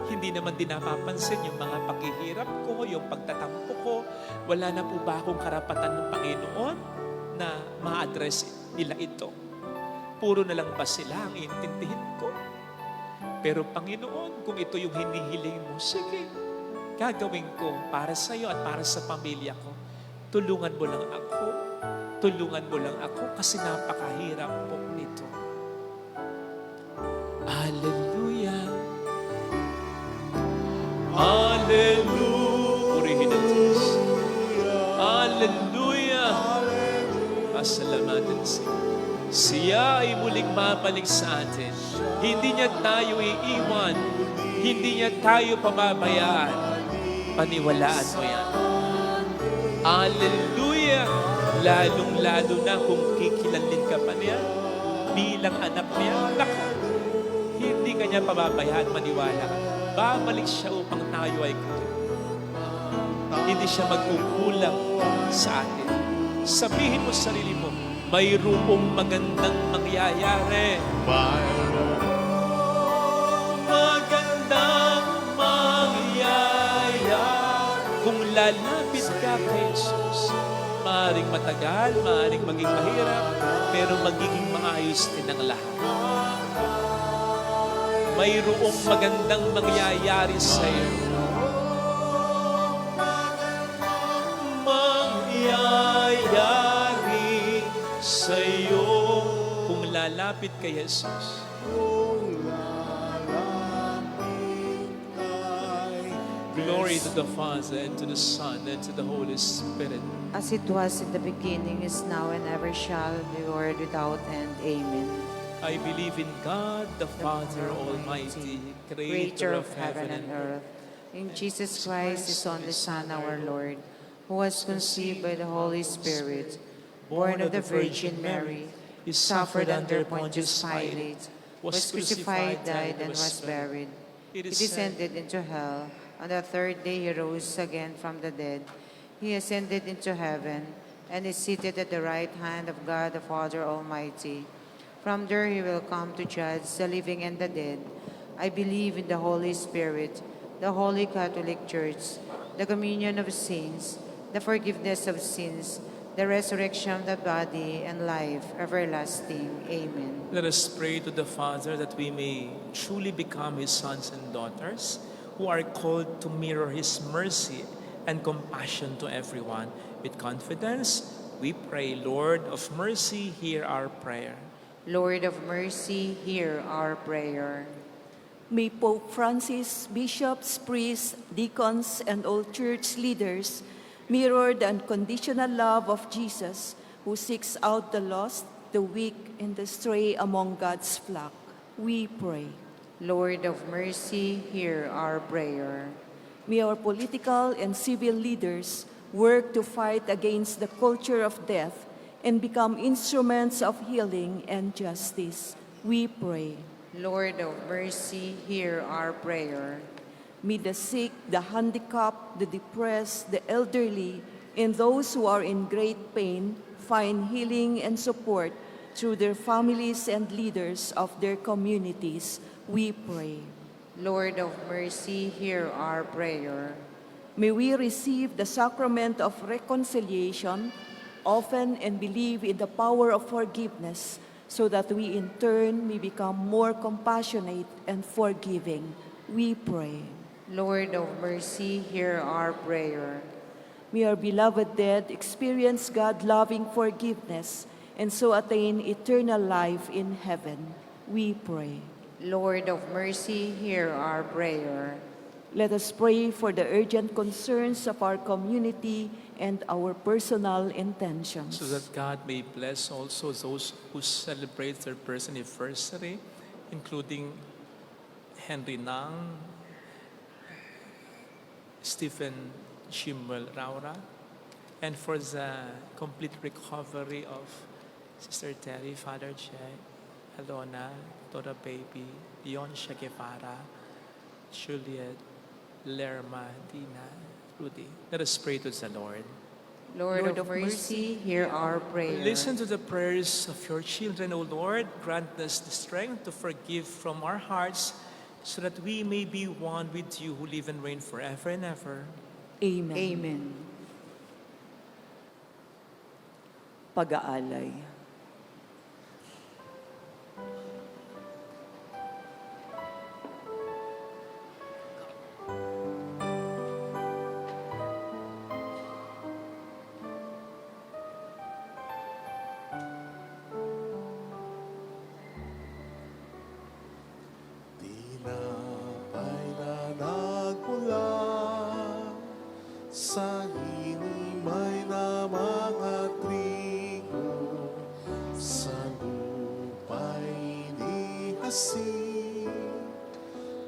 hindi naman din napapansin yung mga paghihirap ko, yung pagtatampo ko. Wala na po ba akong karapatan ng Panginoon na ma-address nila ito? Puro na lang ba sila ang intindihin ko? Pero Panginoon, kung ito yung hinihiling mo, sige, gagawin ko para sa iyo at para sa pamilya ko. Tulungan mo lang ako. Tulungan mo lang ako kasi napakahirap po nito. Hallelujah. Hallelujah. Purihin ang Diyos. Hallelujah. Pasalamatan siya. Siya ay muling mabalik sa atin. Hindi niya tayo iiwan. Hindi niya tayo pababayaan. Paniwalaan mo yan. Hallelujah! Lalong-lalo na kung kikilanlin ka pa niya bilang anak niya. Naku, hindi ka niya pababayaan, maniwala ka. Babalik siya upang tayo ay hindi siya magkukulang sa atin. Sabihin mo sa sarili mo, mayroong magandang mangyayari. Magandang mangyayari. Kung lalapit ka kay Jesus, maaaring matagal, maaaring maging mahirap, pero magiging maayos din ang lahat. Mayroong magandang mangyayari sa iyo. Mangyayari sa iyo kung lalapit kay Jesus. kung lalapit kay Glory to the Father, and to the Son, and to the Holy Spirit. As it was in the beginning, is now, and ever shall be, world without end. Amen. I believe in God, the Father Almighty, creator of heaven and earth. In Jesus Christ, His only Son, our Lord, who was conceived by the Holy Spirit, born of the Virgin Mary, He suffered under Pontius Pilate, was crucified, died, and was buried. He descended into hell. On the third day He rose again from the dead. He ascended into heaven, and is seated at the right hand of God the Father Almighty. From there He will come to judge the living and the dead. I believe in the Holy Spirit, the Holy Catholic Church, the communion of saints, the forgiveness of sins, the resurrection of the body, and life everlasting. Amen. Let us pray to the Father that we may truly become His sons and daughters, who are called to mirror His mercy and compassion to everyone. With confidence, we pray, Lord of mercy, hear our prayer. Lord of mercy, hear our prayer. May Pope Francis, bishops, priests, deacons, and all church leaders mirror the unconditional love of Jesus, who seeks out the lost, the weak, and the stray among God's flock. We pray. Lord of mercy, hear our prayer. May our political and civil leaders work to fight against the culture of death and become instruments of healing and justice. We pray. Lord of mercy, hear our prayer. May the sick, the handicapped, the depressed, the elderly, and those who are in great pain find healing and support through their families and leaders of their communities. We pray. Lord of mercy, hear our prayer. May we receive the sacrament of reconciliation, often, and believe in the power of forgiveness, so that we in turn may become more compassionate and forgiving. We pray. Lord of mercy, hear our prayer. May our beloved dead experience God-loving forgiveness and so attain eternal life in heaven. We pray. Lord of mercy, hear our prayer. Let us pray for the urgent concerns of our community and our personal intentions. So that God may bless also those who celebrate their birth anniversary, including Henry Nang, Stephen Shimbal Raura, and for the complete recovery of Sister Terry, Father Jay, Alona, Dora Baby, Leoncia Guevara, Juliet, Lerma, Dina, Rudy. Let us pray to the Lord. Lord of mercy, hear our prayer. Listen to the prayers of your children, O Lord. Grant us the strength to forgive from our hearts, so that we may be one with you who live and reign forever and ever. Amen. Amen. Pag-aalay. Tinapay na nagmula sa hinimay na mga trigo, sa lupa'y di hasi,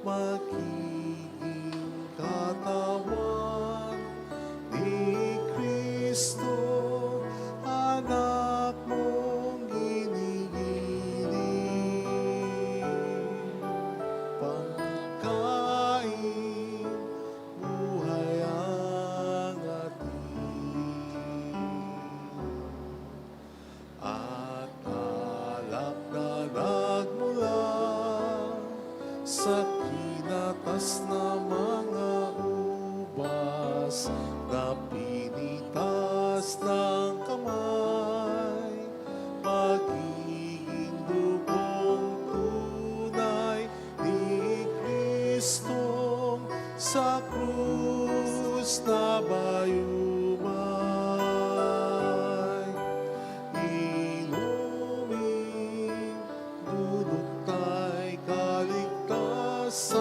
magiging katawan ni Kristo, anak mong ginigiling. Pagkain, buhay ang atin, at alak na nagmula sa kinatas na mga ubas, na pinitas ng kamay, magiging dugong tunay ni Kristong sa krus na bayumay. Iluming dulot ta'y kaligtasan,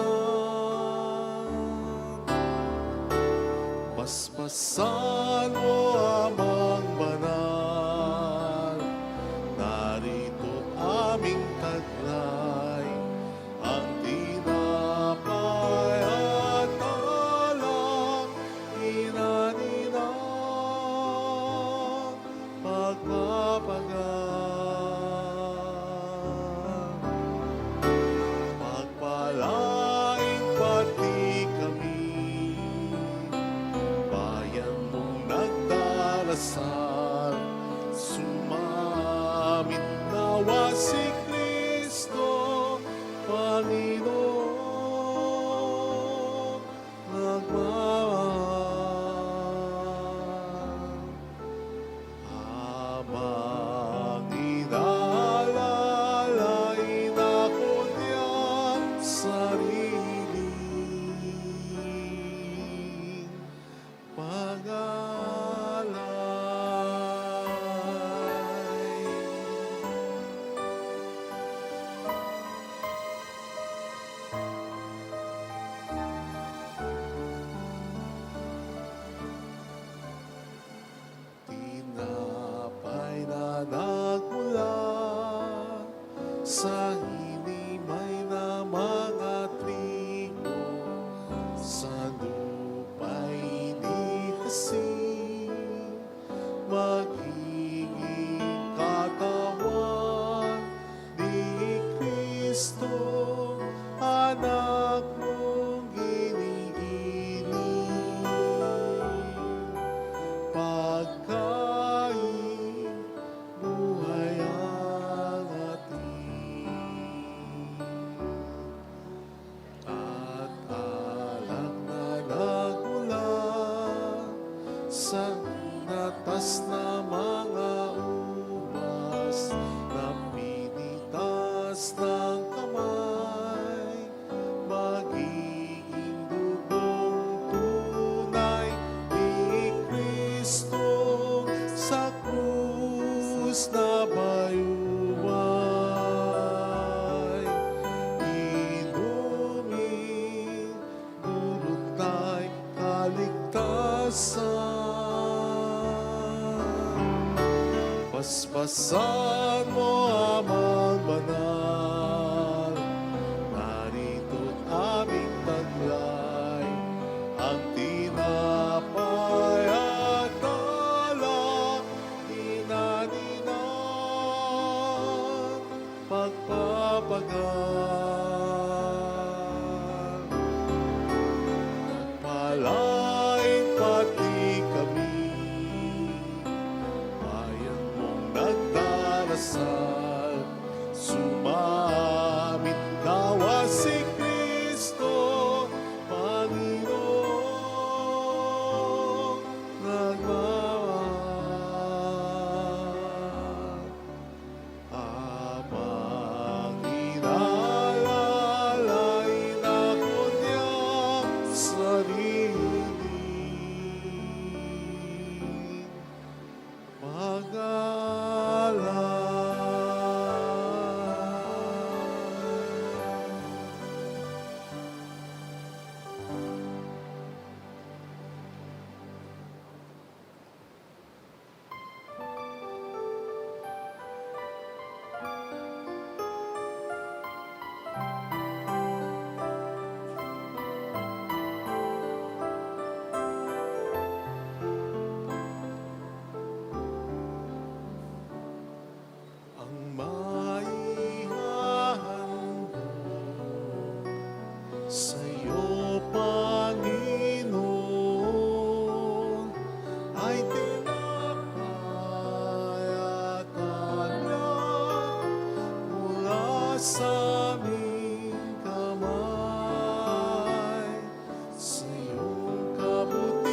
Paspasan mo amang banal, narito't aming taglay, ang tinapay at alak, inaninang pagpapagal. Pagpalain pati kami, bayan mong nagdarasal, sumamit nawa si Kristo, Panginoon, nagmamahal. Habang inalalay na ko niyang sariling tinapay na nagmula sa hinimay na mga trigo, sa lupa'y di kasi magiging katawan ni Kristo, anak mong ginigiling. Pagkain, buhay ang atin, at alak na nagmula sa natas na mga ubas, na pinitas ng kamay, magiging dugong tunay ni Kristo sa krus na bayumay. Inumin, dulot tayo kaligtasan. Paspasan mo amang banal, narito't aming taglay, ang tinapay at alak, inaninang pagpapagal. Palain pati kami, bayan mong nagdarasal, sumamit nawa si Kristo, Panginoon, nagmamahal. Habang inalalay na ko niyang sariling ang maihahandog sa'yo, Panginoon, ay tinapay at alak mula sa aming kamay, sa iyong kabutihan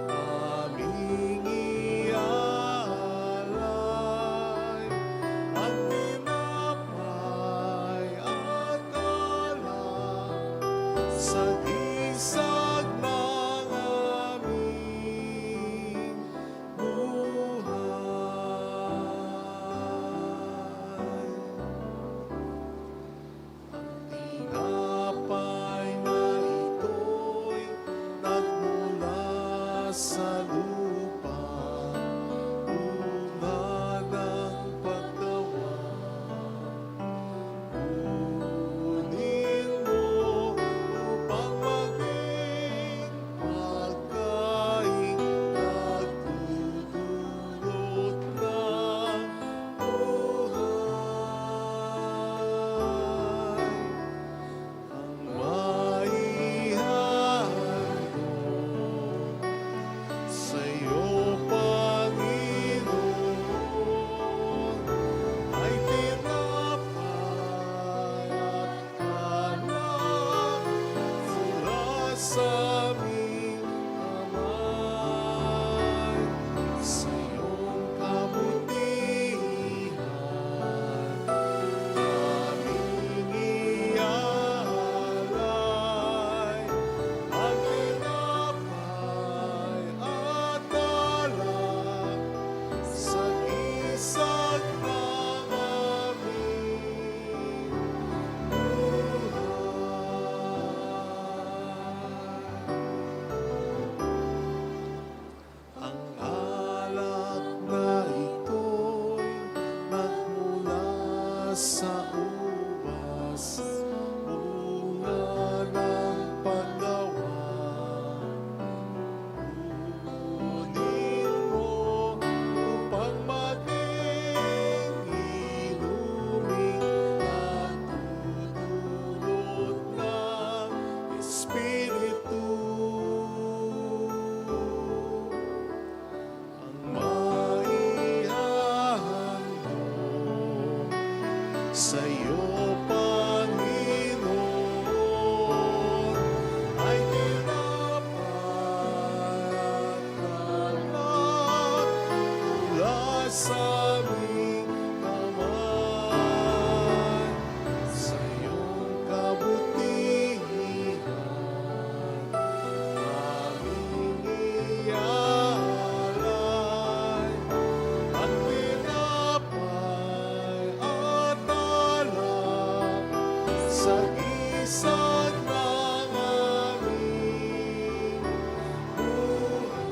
aming ialay, ang tinapay at alak sa gisag ng aming buhay. Ang tinapay na ito'y sa'yo, Panginoon, ay tinapatalak mula sa aming kamay. Sa iyong kabutihan, aming ialay ang tinapay at alak sa gisag ng aming buhay.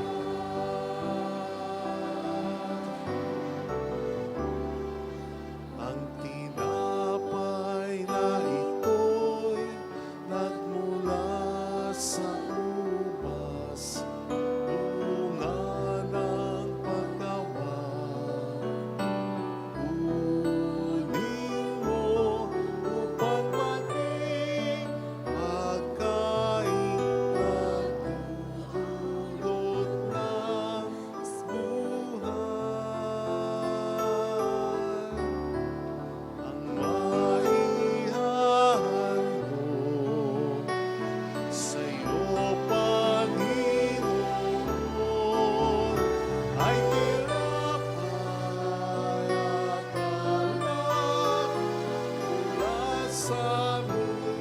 Ang tinapay na ito'y nagmula sa ubas, bunga ng paggawa. Kunin mo upang maging pagkain nagdudulot ng buhay. Ang maihandog sa'yo, Panginoon, ay tinapay at alak mula sa aming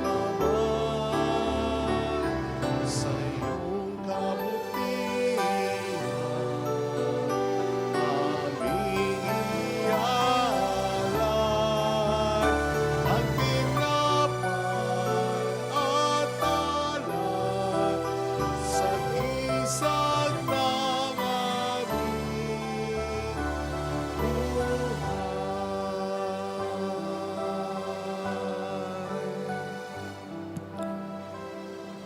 kamay. Sa iyong kabutihan, aming ialay ang tinapay at alak sa gisag ng aming buhay.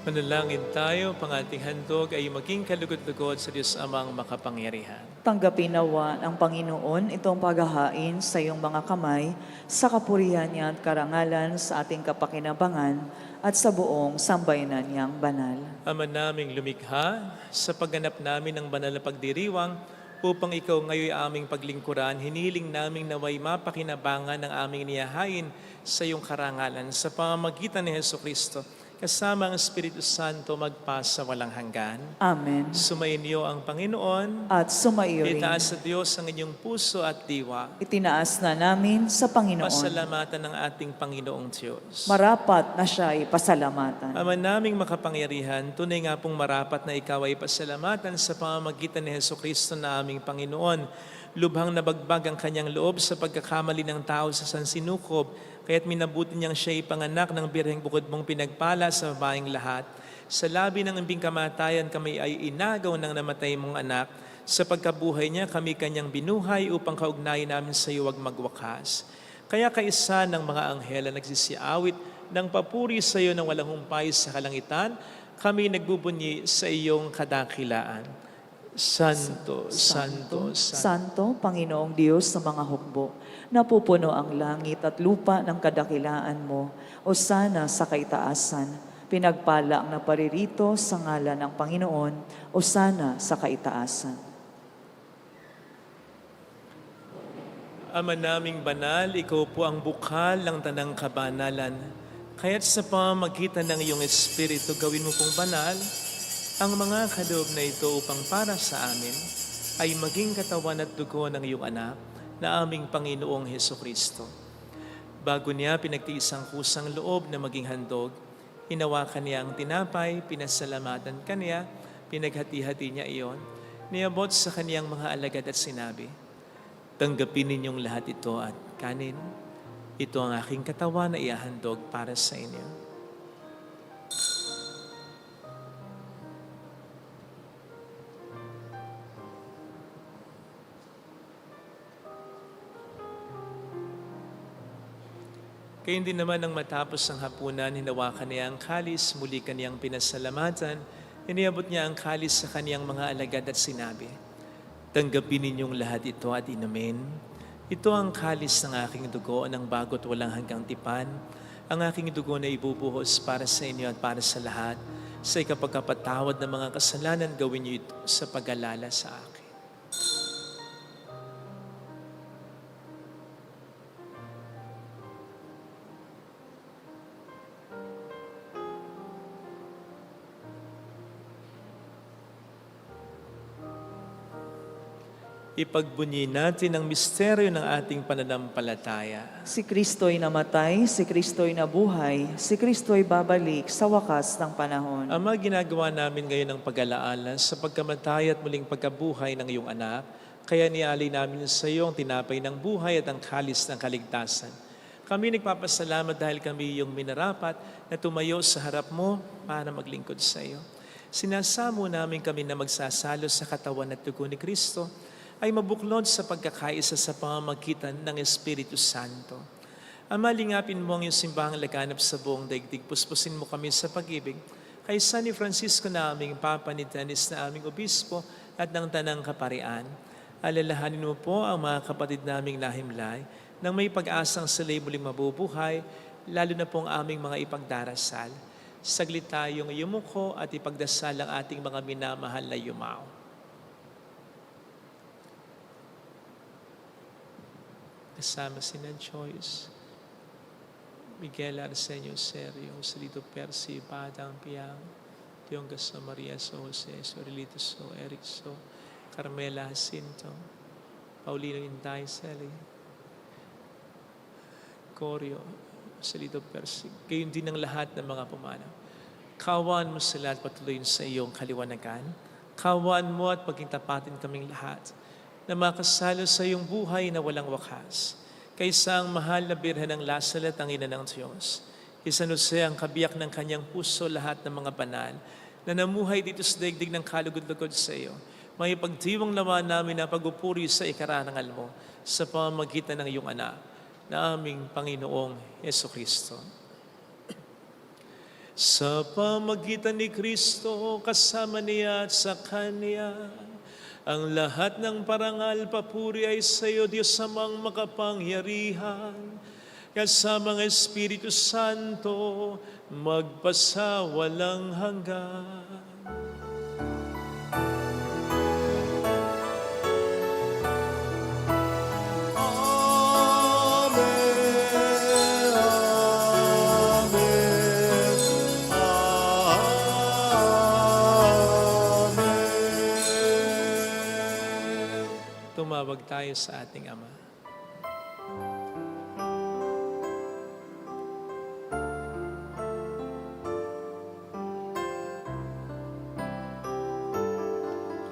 Manalangin tayo, pang ating handog ay maging kalugod-lugod sa Diyos Amang makapangyarihan. Tanggapin nawa ng Panginoon itong paghahain sa iyong mga kamay sa kapurihan niya at karangalan sa ating kapakinabangan at sa buong sambayanan niyang banal. Ama naming lumikha, sa pagganap namin ng banal na pagdiriwang, upang ikaw ngayon aming paglingkuran, hiniling naming naway mapakinabangan ng aming niyahain sa iyong karangalan sa pamamagitan ni Jesucristo, kasama ang Espiritu Santo magpasa walang hanggan. Amen. Sumainyo ang Panginoon, At sumaiyo rin. itaas sa Diyos ang inyong puso at diwa. Itinaas na namin sa Panginoon. Pasalamatan ng ating Panginoong Diyos. Marapat na siya ay pasalamatan. Ama naming makapangyarihan, tunay nga pong marapat na ikaw ay pasalamatan sa pamamagitan ni Jesucristo na aming Panginoon. Lubhang nabagbag ang kanyang loob sa pagkakamali ng tao sa sansinukob, kaya't minabuti niyang siya ipanganak ng birheng bukod mong pinagpala sa babaeng lahat. Sa labi ng imbing kamatayan kami ay inagaw ng namatay mong anak. Sa pagkabuhay niya kami kanyang binuhay upang kaugnayan namin sa iyo wag magwakas. Kaya kaisa ng mga anghel na nagsisiawit ng papuri sa iyo ng walang humpay sa kalangitan, kami nagbubunyi sa iyong kadakilaan. Santo, Santo, Santo. Santo, Panginoong Diyos sa mga hukbo, napupuno ang langit at lupa ng kadakilaan mo, o sana sa kaitaasan. Pinagpala ang naparirito sa ngalan ng Panginoon, o sana sa kaitaasan. Ama naming banal, ikaw po ang bukal ng tanang kabanalan. Kaya't sa pamamagitan ng iyong Espiritu, gawin mo pong banal ang mga kaloob na ito upang para sa amin ay maging katawan at dugo ng iyong anak na aming Panginoong Hesukristo. Bago niya pinagtiis ang kusang loob na maging handog, hinawakan niya ang tinapay, pinasalamatan kaniya, pinaghati-hati niya iyon, niabot sa kaniyang mga alagad at sinabi, "Tanggapin ninyong lahat ito at kanin. Ito ang aking katawan na iahandog para sa inyo." Kaya hindi naman nang matapos ang hapunan, hinawakan niya ang kalis, muli kaniyang pinasalamatan, iniabot niya ang kalis sa kaniyang mga alagad at sinabi, "Tanggapin ninyong lahat ito at inumin. Ito ang kalis ng aking dugo ng bago't walang hanggang tipan, ang aking dugo na ibubuhos para sa inyo at para sa lahat. Sa ikapagkapatawad ng mga kasalanan, gawin niyo ito sa pag-alala sa akin." Ipagbunyi natin ang misteryo ng ating pananampalataya. Si Kristo'y namatay, si Kristo'y nabuhay, si Kristo'y babalik sa wakas ng panahon. Ama, ginagawa namin ngayon ang pag-alaala sa pagkamatay at muling pagkabuhay ng iyong anak, kaya nialay namin sa iyo ang tinapay ng buhay at ang kalis ng kaligtasan. Kami nagpapasalamat dahil kami iyong minarapat na tumayo sa harap mo para maglingkod sa iyo. Sinasamo namin kami na magsasalo sa katawan at dugo ni Kristo ay mabuklod sa pagkakaisa sa pamamagitan ng Espiritu Santo. Ama, lingapin mo ang iyong simbahang laganap sa buong daigdig. Puspusin mo kami sa pag-ibig. Kay San ni Francisco na aming Papa, ni Tanis na aming Obispo at ng Tanang Kaparian. Alalahanin mo po ang mga kapatid naming lahimlay nang may pag-asang sila'y muling mabubuhay, lalo na po ang aming mga ipagdarasal. Saglit tayong yumuko at ipagdasal ang ating mga minamahal na yumao. Kasama si Nan Joyce, Miguel Arsenio Serio, Joselito Percy, Padang Piang, Tionggas na Maria So Jose, Sorelito So, Eric So, Carmela Jacinto, Paulino Intay Sally, Corio, Joselito Percy, gayon din ang lahat ng mga pumanaw. Kawan mo sila at patuloyin sa iyong kaliwanagan. Kawan mo at paging tapatin kaming lahat na makasalo sa iyong buhay na walang wakas. Kaysa ang mahal na birhen ng Lasal at ang ina ng Diyos. San Jose ang kabiyak ng kanyang puso, lahat ng mga banal na namuhay dito sa daigdig ng kalugod-lugod sa iyo. May pagdiwang naman namin na pagupuri sa ikarangal mo sa pamamagitan ng iyong anak na aming Panginoong Jesucristo. Sa pamamagitan ni Kristo, kasama niya at sa Kanya, ang lahat ng parangal, papuri ay sa iyo, Diyos amang makapangyarihan, kasama ng Espiritu Santo, magpasawalang hanggan. Tumawag tayo sa ating Ama.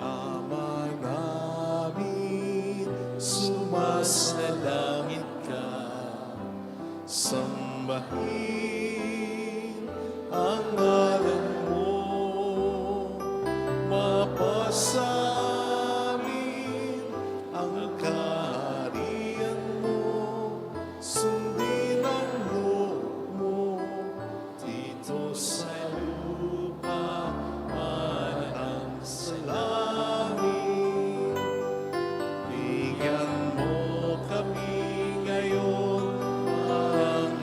Ama namin, sumasalangit ka, sambahin ang ngalan mo, mapasa ang kaharian mo, sundin ang loob mo, dito sa lupa, manang sa langit. Bigyan mo kami ngayon ang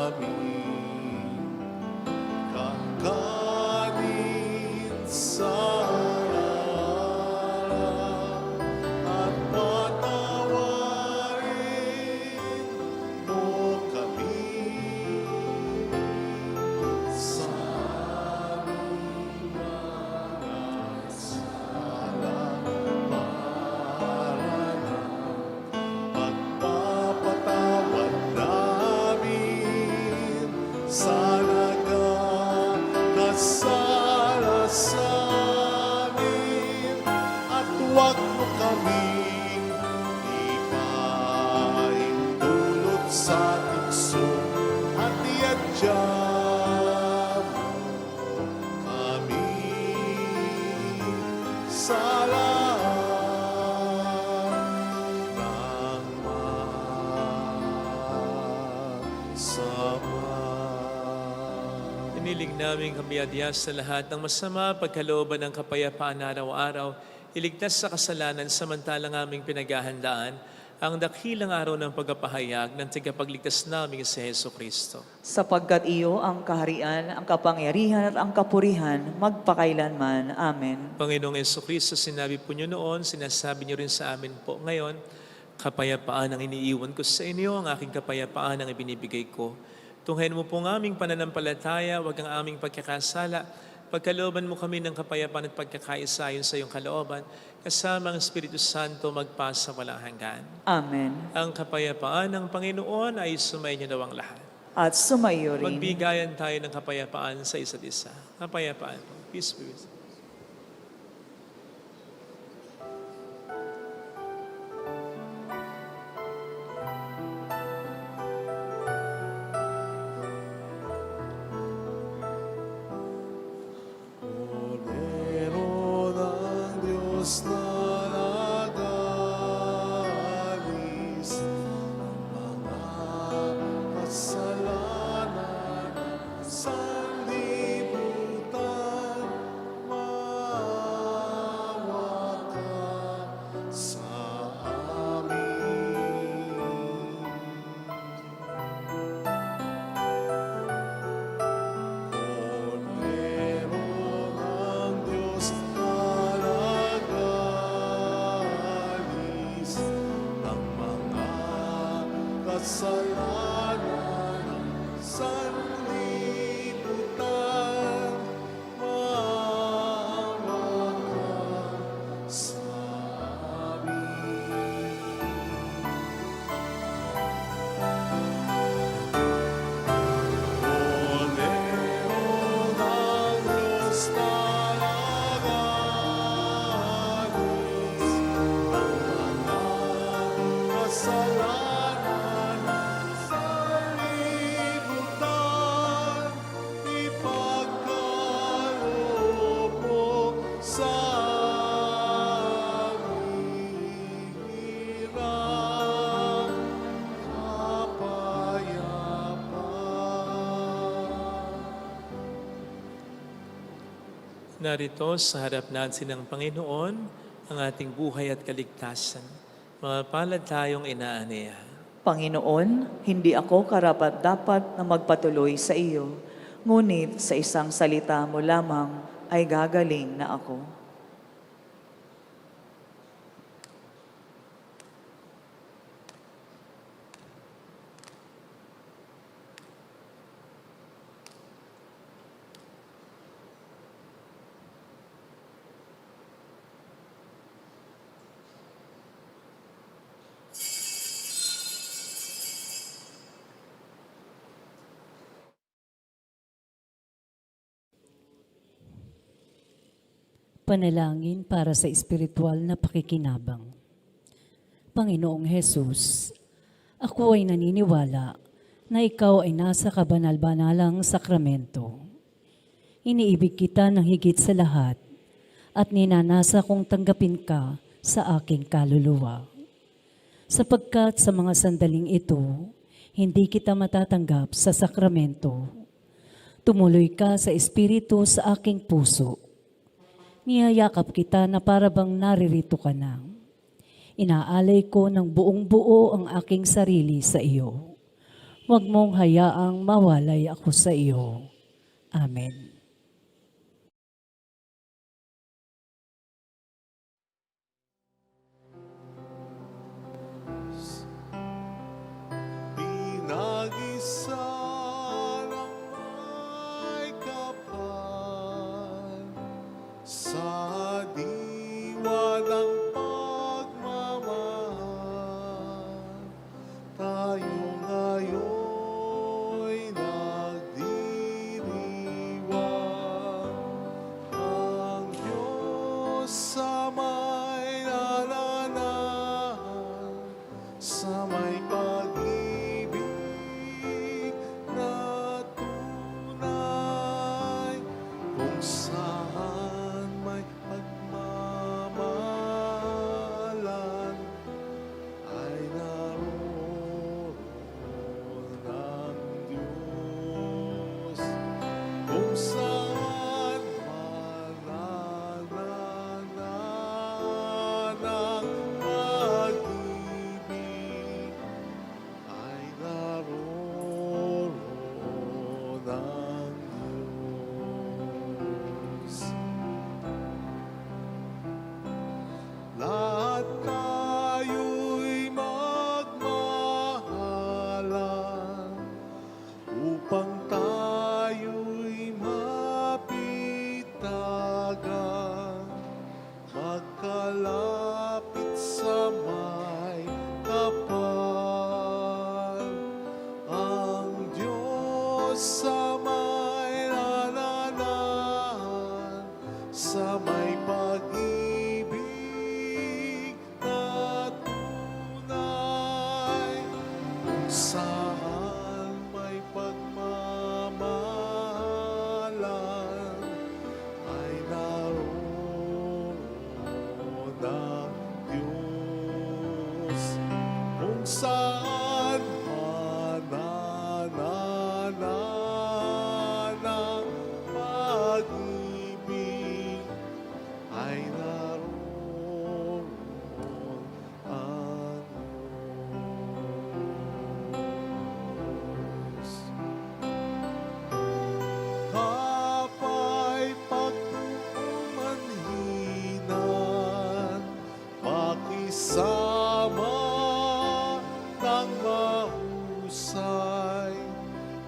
aming kakanin sa sana ka kasala sa amin at huwag mo kaming ipahintulot sa tukso at iadya kami sa lahat ng masama. Inilig namin kami adyas sa lahat ng masama, pagkalooban ng kapayapaan araw-araw, iligtas sa kasalanan samantalang aming pinaghahandaan ang dakilang araw ng pagpapahayag ng tagapagligtas namin si Heso Kristo. Sapagkat iyo ang kaharian, ang kapangyarihan at ang kapurihan, magpakailanman. Amen. Panginoong Heso Kristo, sinabi po niyo noon, sinasabi niyo rin sa amin po ngayon, kapayapaan ang iniiwan ko sa inyo, ang aking kapayapaan ang ibinibigay ko. Tunghayin mo po ang aming pananampalataya, wag ang aming pagkakasala, Pagkalooban mo kami ng kapayapaan at pagkakaisa ayon sa iyong kalooban, kasama ang Espiritu Santo magpasa walang hanggan. Amen. Ang kapayapaan ng Panginoon ay sumayin niyo daw ang lahat. At sumayo rin. Magbigayan tayo ng kapayapaan sa isa't isa. Kapayapaan po. Peace be with you. Cordero ng Diyos na nag-aalis ng mga kasalanan sa libutan, maawa ka sa amin. Cordero ng Diyos na nag-aalis ng mga kasalanan sa libutan, maawa ka sa amin. Cordero ng Diyos na nag-aalis ng mga kasalanan sa libutan, ipagkaloob mo sa aming hirap, kapayapaan. Narito sa harap natin ng Panginoon ang ating buhay at kaligtasan. Mga palad tayong inaaniya. Panginoon, hindi ako karapat-dapat na magpatuloy sa iyo, ngunit sa isang salita mo lamang ay gagaling na ako. Panalangin para sa espiritual na pakikinabang. Panginoong Hesus, ako ay naniniwala na ikaw ay nasa kabanal-banalang sakramento. Iniibig kita ng higit sa lahat at ninanasa kong tanggapin ka sa aking kaluluwa. Sapagkat sa mga sandaling ito, hindi kita matatanggap sa sakramento. Tumuloy ka sa espiritu sa aking puso. Niyayakap kita na para bang naririto ka na. Inaalay ko ng buong buo ang aking sarili sa iyo. Huwag mong hayaang mawalay ako sa iyo. Amen. Pinag-isa ng may kapal sa diwa ng pagmamahal. Tayo ngayon'y nagdiriwang. Ang Diyos sa may alalahan, sa may pag-ibig na tunay, kung saan may pagmamahalan, ay naroon ang Diyos. Kung saan man nananang pag-ibig saan mananana ng pag-ibig ay naroon ang Diyos. Kapay pagkumanhinan, makisama ng mahusay,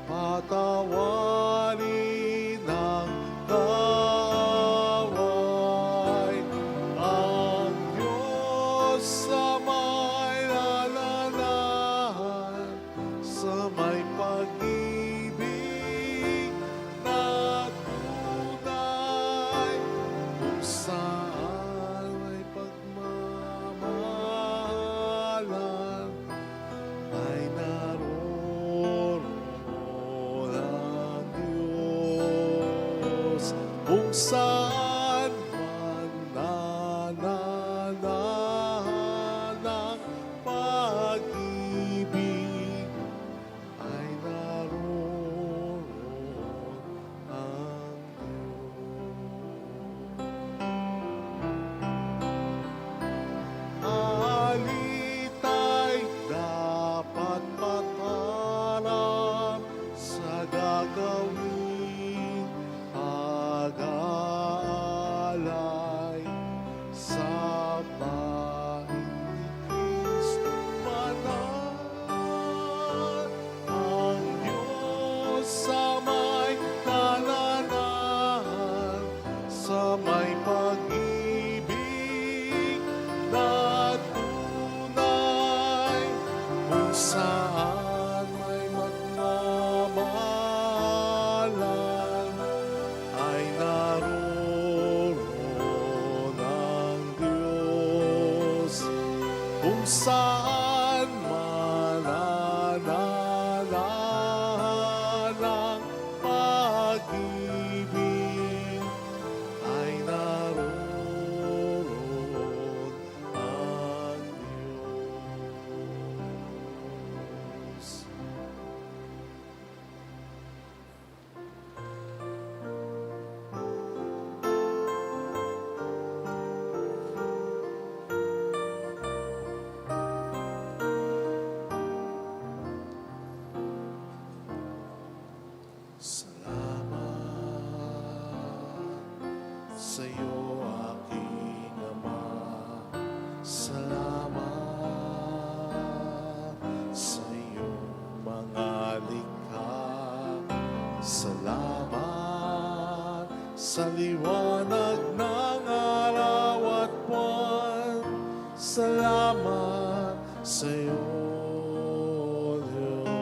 patawarin ang kaaway. Ang Diyos sa may lalanahan, sa may pag-ibig na tunay, kung saan may pagmamahalan, ay naroon ang Diyos. Kung saan man nananahan ng pag-ibig, ay naroon ang Alita'y dapat patarang sa gagawin pag-aalay sa bahay ni Kristo Manan. Ang Diyos sa may kananahan, sa may pag-ibig na tunay, kung saan may magmamahalan, ay naroon ang Diyos. Kung saan manananahan ng pag-ibig, ay naroon ang Diyos. Salamat sa iyo, aking Ama. Salamat sa iyong mga likha. Salamat sa liwanag ng araw at buwan. Salamat sa iyo, Diyos.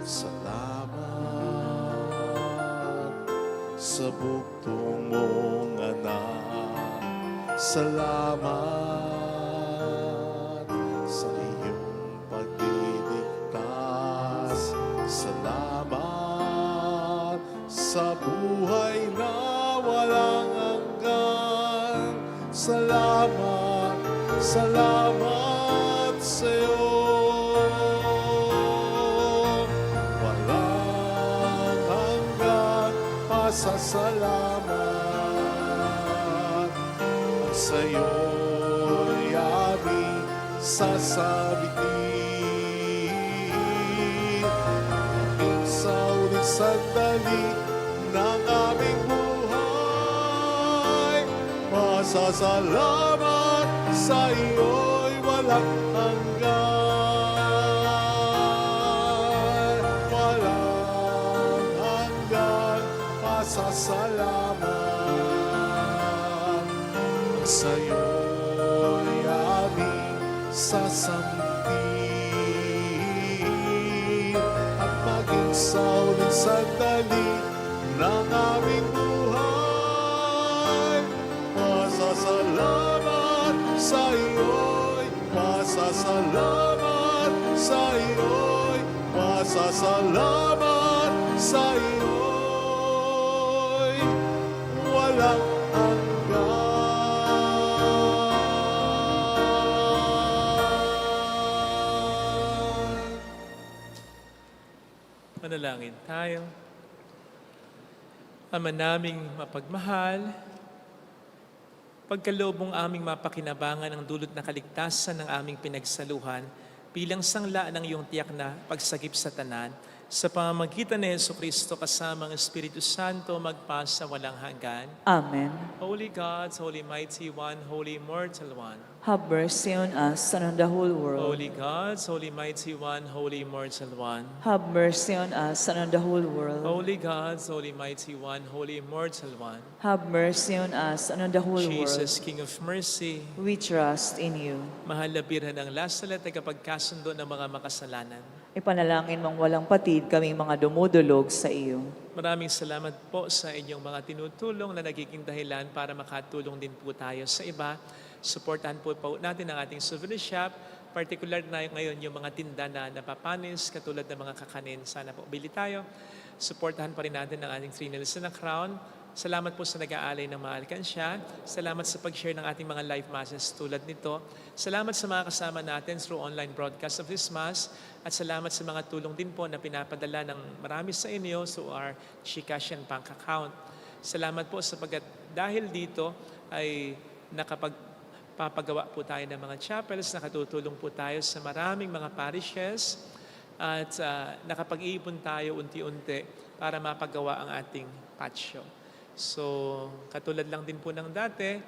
Salamat sa buktong mong anak. Salamat sa iyong pagliligtas. Salamat sa buhay na walang hanggan. Salamat, salamat sa iyo. Walang hanggan pasasalamat. At sa iyo'y aming sasabitin. Aking sa uling sandali ng aming buhay, masasalamat sa iyo'y walang hanggan. Walang hanggan pasasalamat. Sa iyo'y aming sasamtin. At maging sa uling sandali ng aming buhay, masasalamat sa iyo'y, masasalamat sa iyo'y, masasalamat sa iyo'y walang hanggan. Manalangin tayo. Ama naming mapagmahal, pagkaloob mong aming mapakinabangan ang dulot na kaligtasan ng aming pinagsaluhan bilang sangla ng iyong tiyak na pagsagip sa tanan, sa pamamagitan ni Jesucristo kasama ang Espiritu Santo magpasa walang hanggan. Amen. Holy God, Holy Mighty One, Holy Immortal One. Have mercy on us and on the whole world. Holy God, Holy Mighty One, Holy Immortal One. Have mercy on us and on the whole world. Holy God, Holy Mighty One, Holy Immortal One. Have mercy on us and on the whole Jesus, world. King of Mercy, We trust in you. mahal na Birhen ng Lasal at tagapagkasundo ng mga makasalanan. Ipanalangin mong walang patid kaming mga dumudulog sa iyo. Maraming salamat po sa inyong mga tinutulong na nagiging dahilan para makatulong din po tayo sa iba. Suportahan po natin ang ating souvenir shop, particular na ngayon yung mga tinda na napapanis, katulad ng mga kakanin. Sana po bili tayo. Suportahan pa rin natin ang ating 3 Nelson na Crown. Salamat po sa nag-aalay ng mga alkansya. Salamat sa pag-share ng ating mga live masses tulad nito. Salamat sa mga kasama natin through online broadcast of this Mass. At salamat sa mga tulong din po na pinapadala ng marami sa inyo so our Gcash and bank account. Salamat po sapagkat dahil dito ay nakapagpapagawa po tayo ng mga chapels, nakatutulong po tayo sa maraming mga parishes at nakapag-iipon tayo unti-unti para mapagawa ang ating patio. So, katulad lang din po ng dati,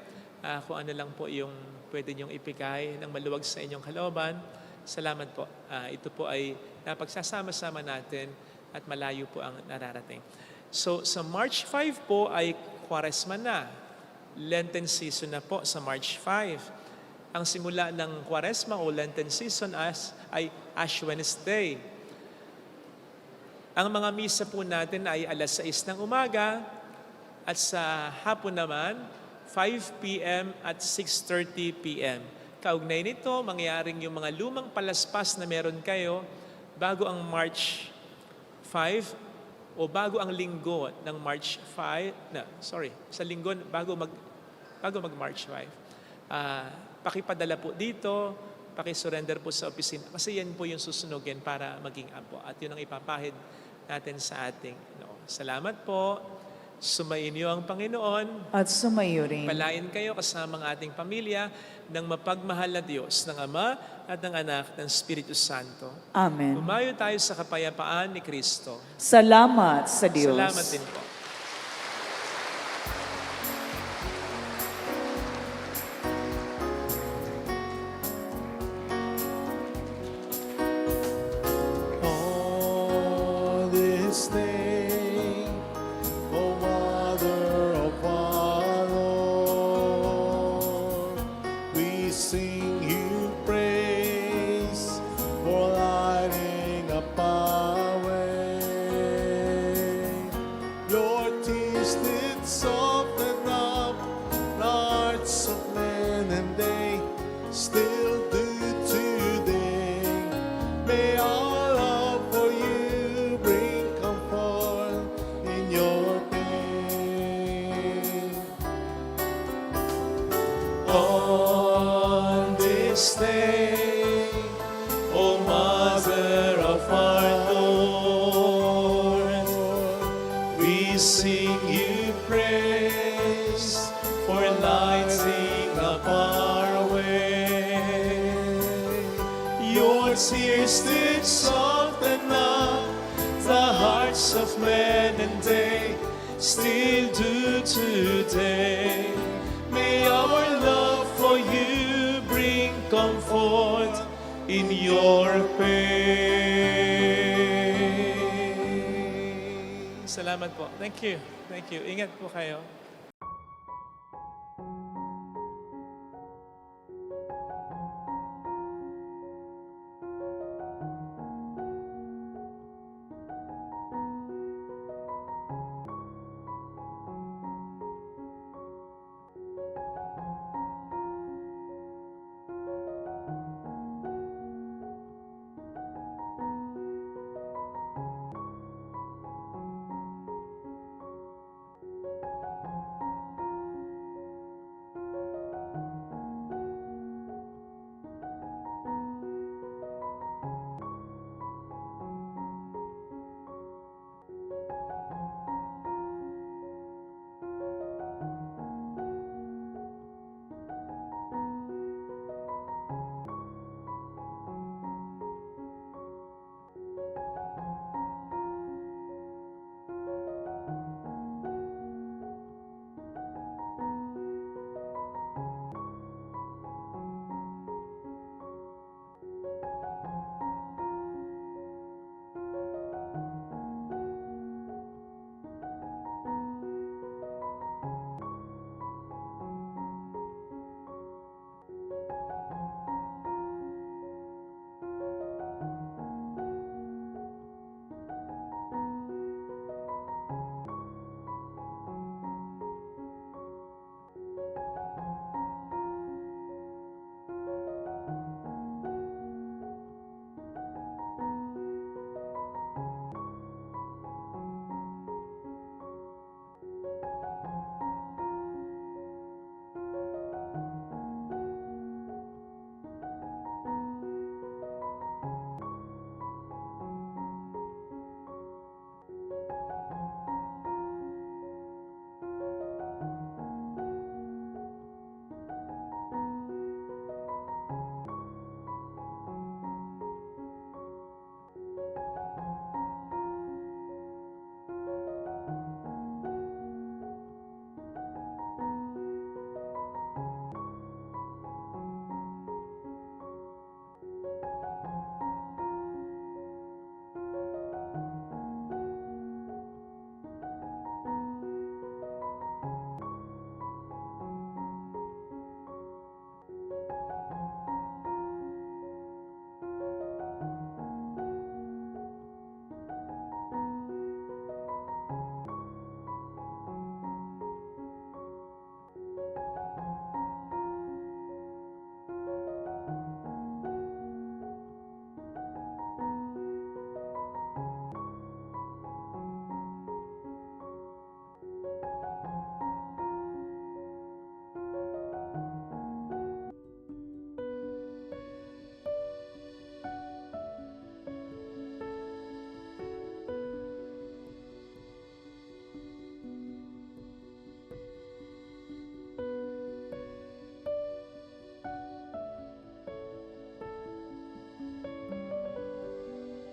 kung ano lang po yung pwede niyong ipigay ng maluwag sa inyong kalooban. Salamat po. Ito po ay napagsasama-sama natin at malayo po ang nararating. So, sa March 5 po ay Kwaresma na. Lenten season na po sa March 5. Ang simula ng Kwaresma o Lenten season ay Ash Wednesday. Ang mga misa po natin ay alas 6 ng umaga, at sa hapon naman, 5 p.m. at 6:30 p.m. Kaugnay nito, mangyaring yung mga lumang palaspas na meron kayo bago ang March 5 o bago ang linggo ng March 5, sa linggo bago mag-March 5. Pakipadala po dito, pakisurrender po sa opisina kasi yan po yung susunugin para maging apo at yun ang ipapahid natin sa ating. Salamat po. Sumainyo ang Panginoon. At sumayo rin. Palain kayo kasama ang ating pamilya ng mapagmahal na Diyos, ng Ama at ng Anak, ng Espiritu Santo. Amen. Umayo tayo sa kapayapaan ni Kristo. Salamat sa Diyos. Salamat din po. On this day, O Mother of our Lord, we sing you praise for lighting up our way. Your tears did soften up the hearts of men, and they still do today. May our love for you bring comfort in your pain. On this day, O Mother of our Lord, we sing you praise for lighting up our way. Your tears did soften up the hearts of men, and they still do today. May our love for you bring comfort in your pain. Salamat po. Thank you. Thank you. Ingat po kayo.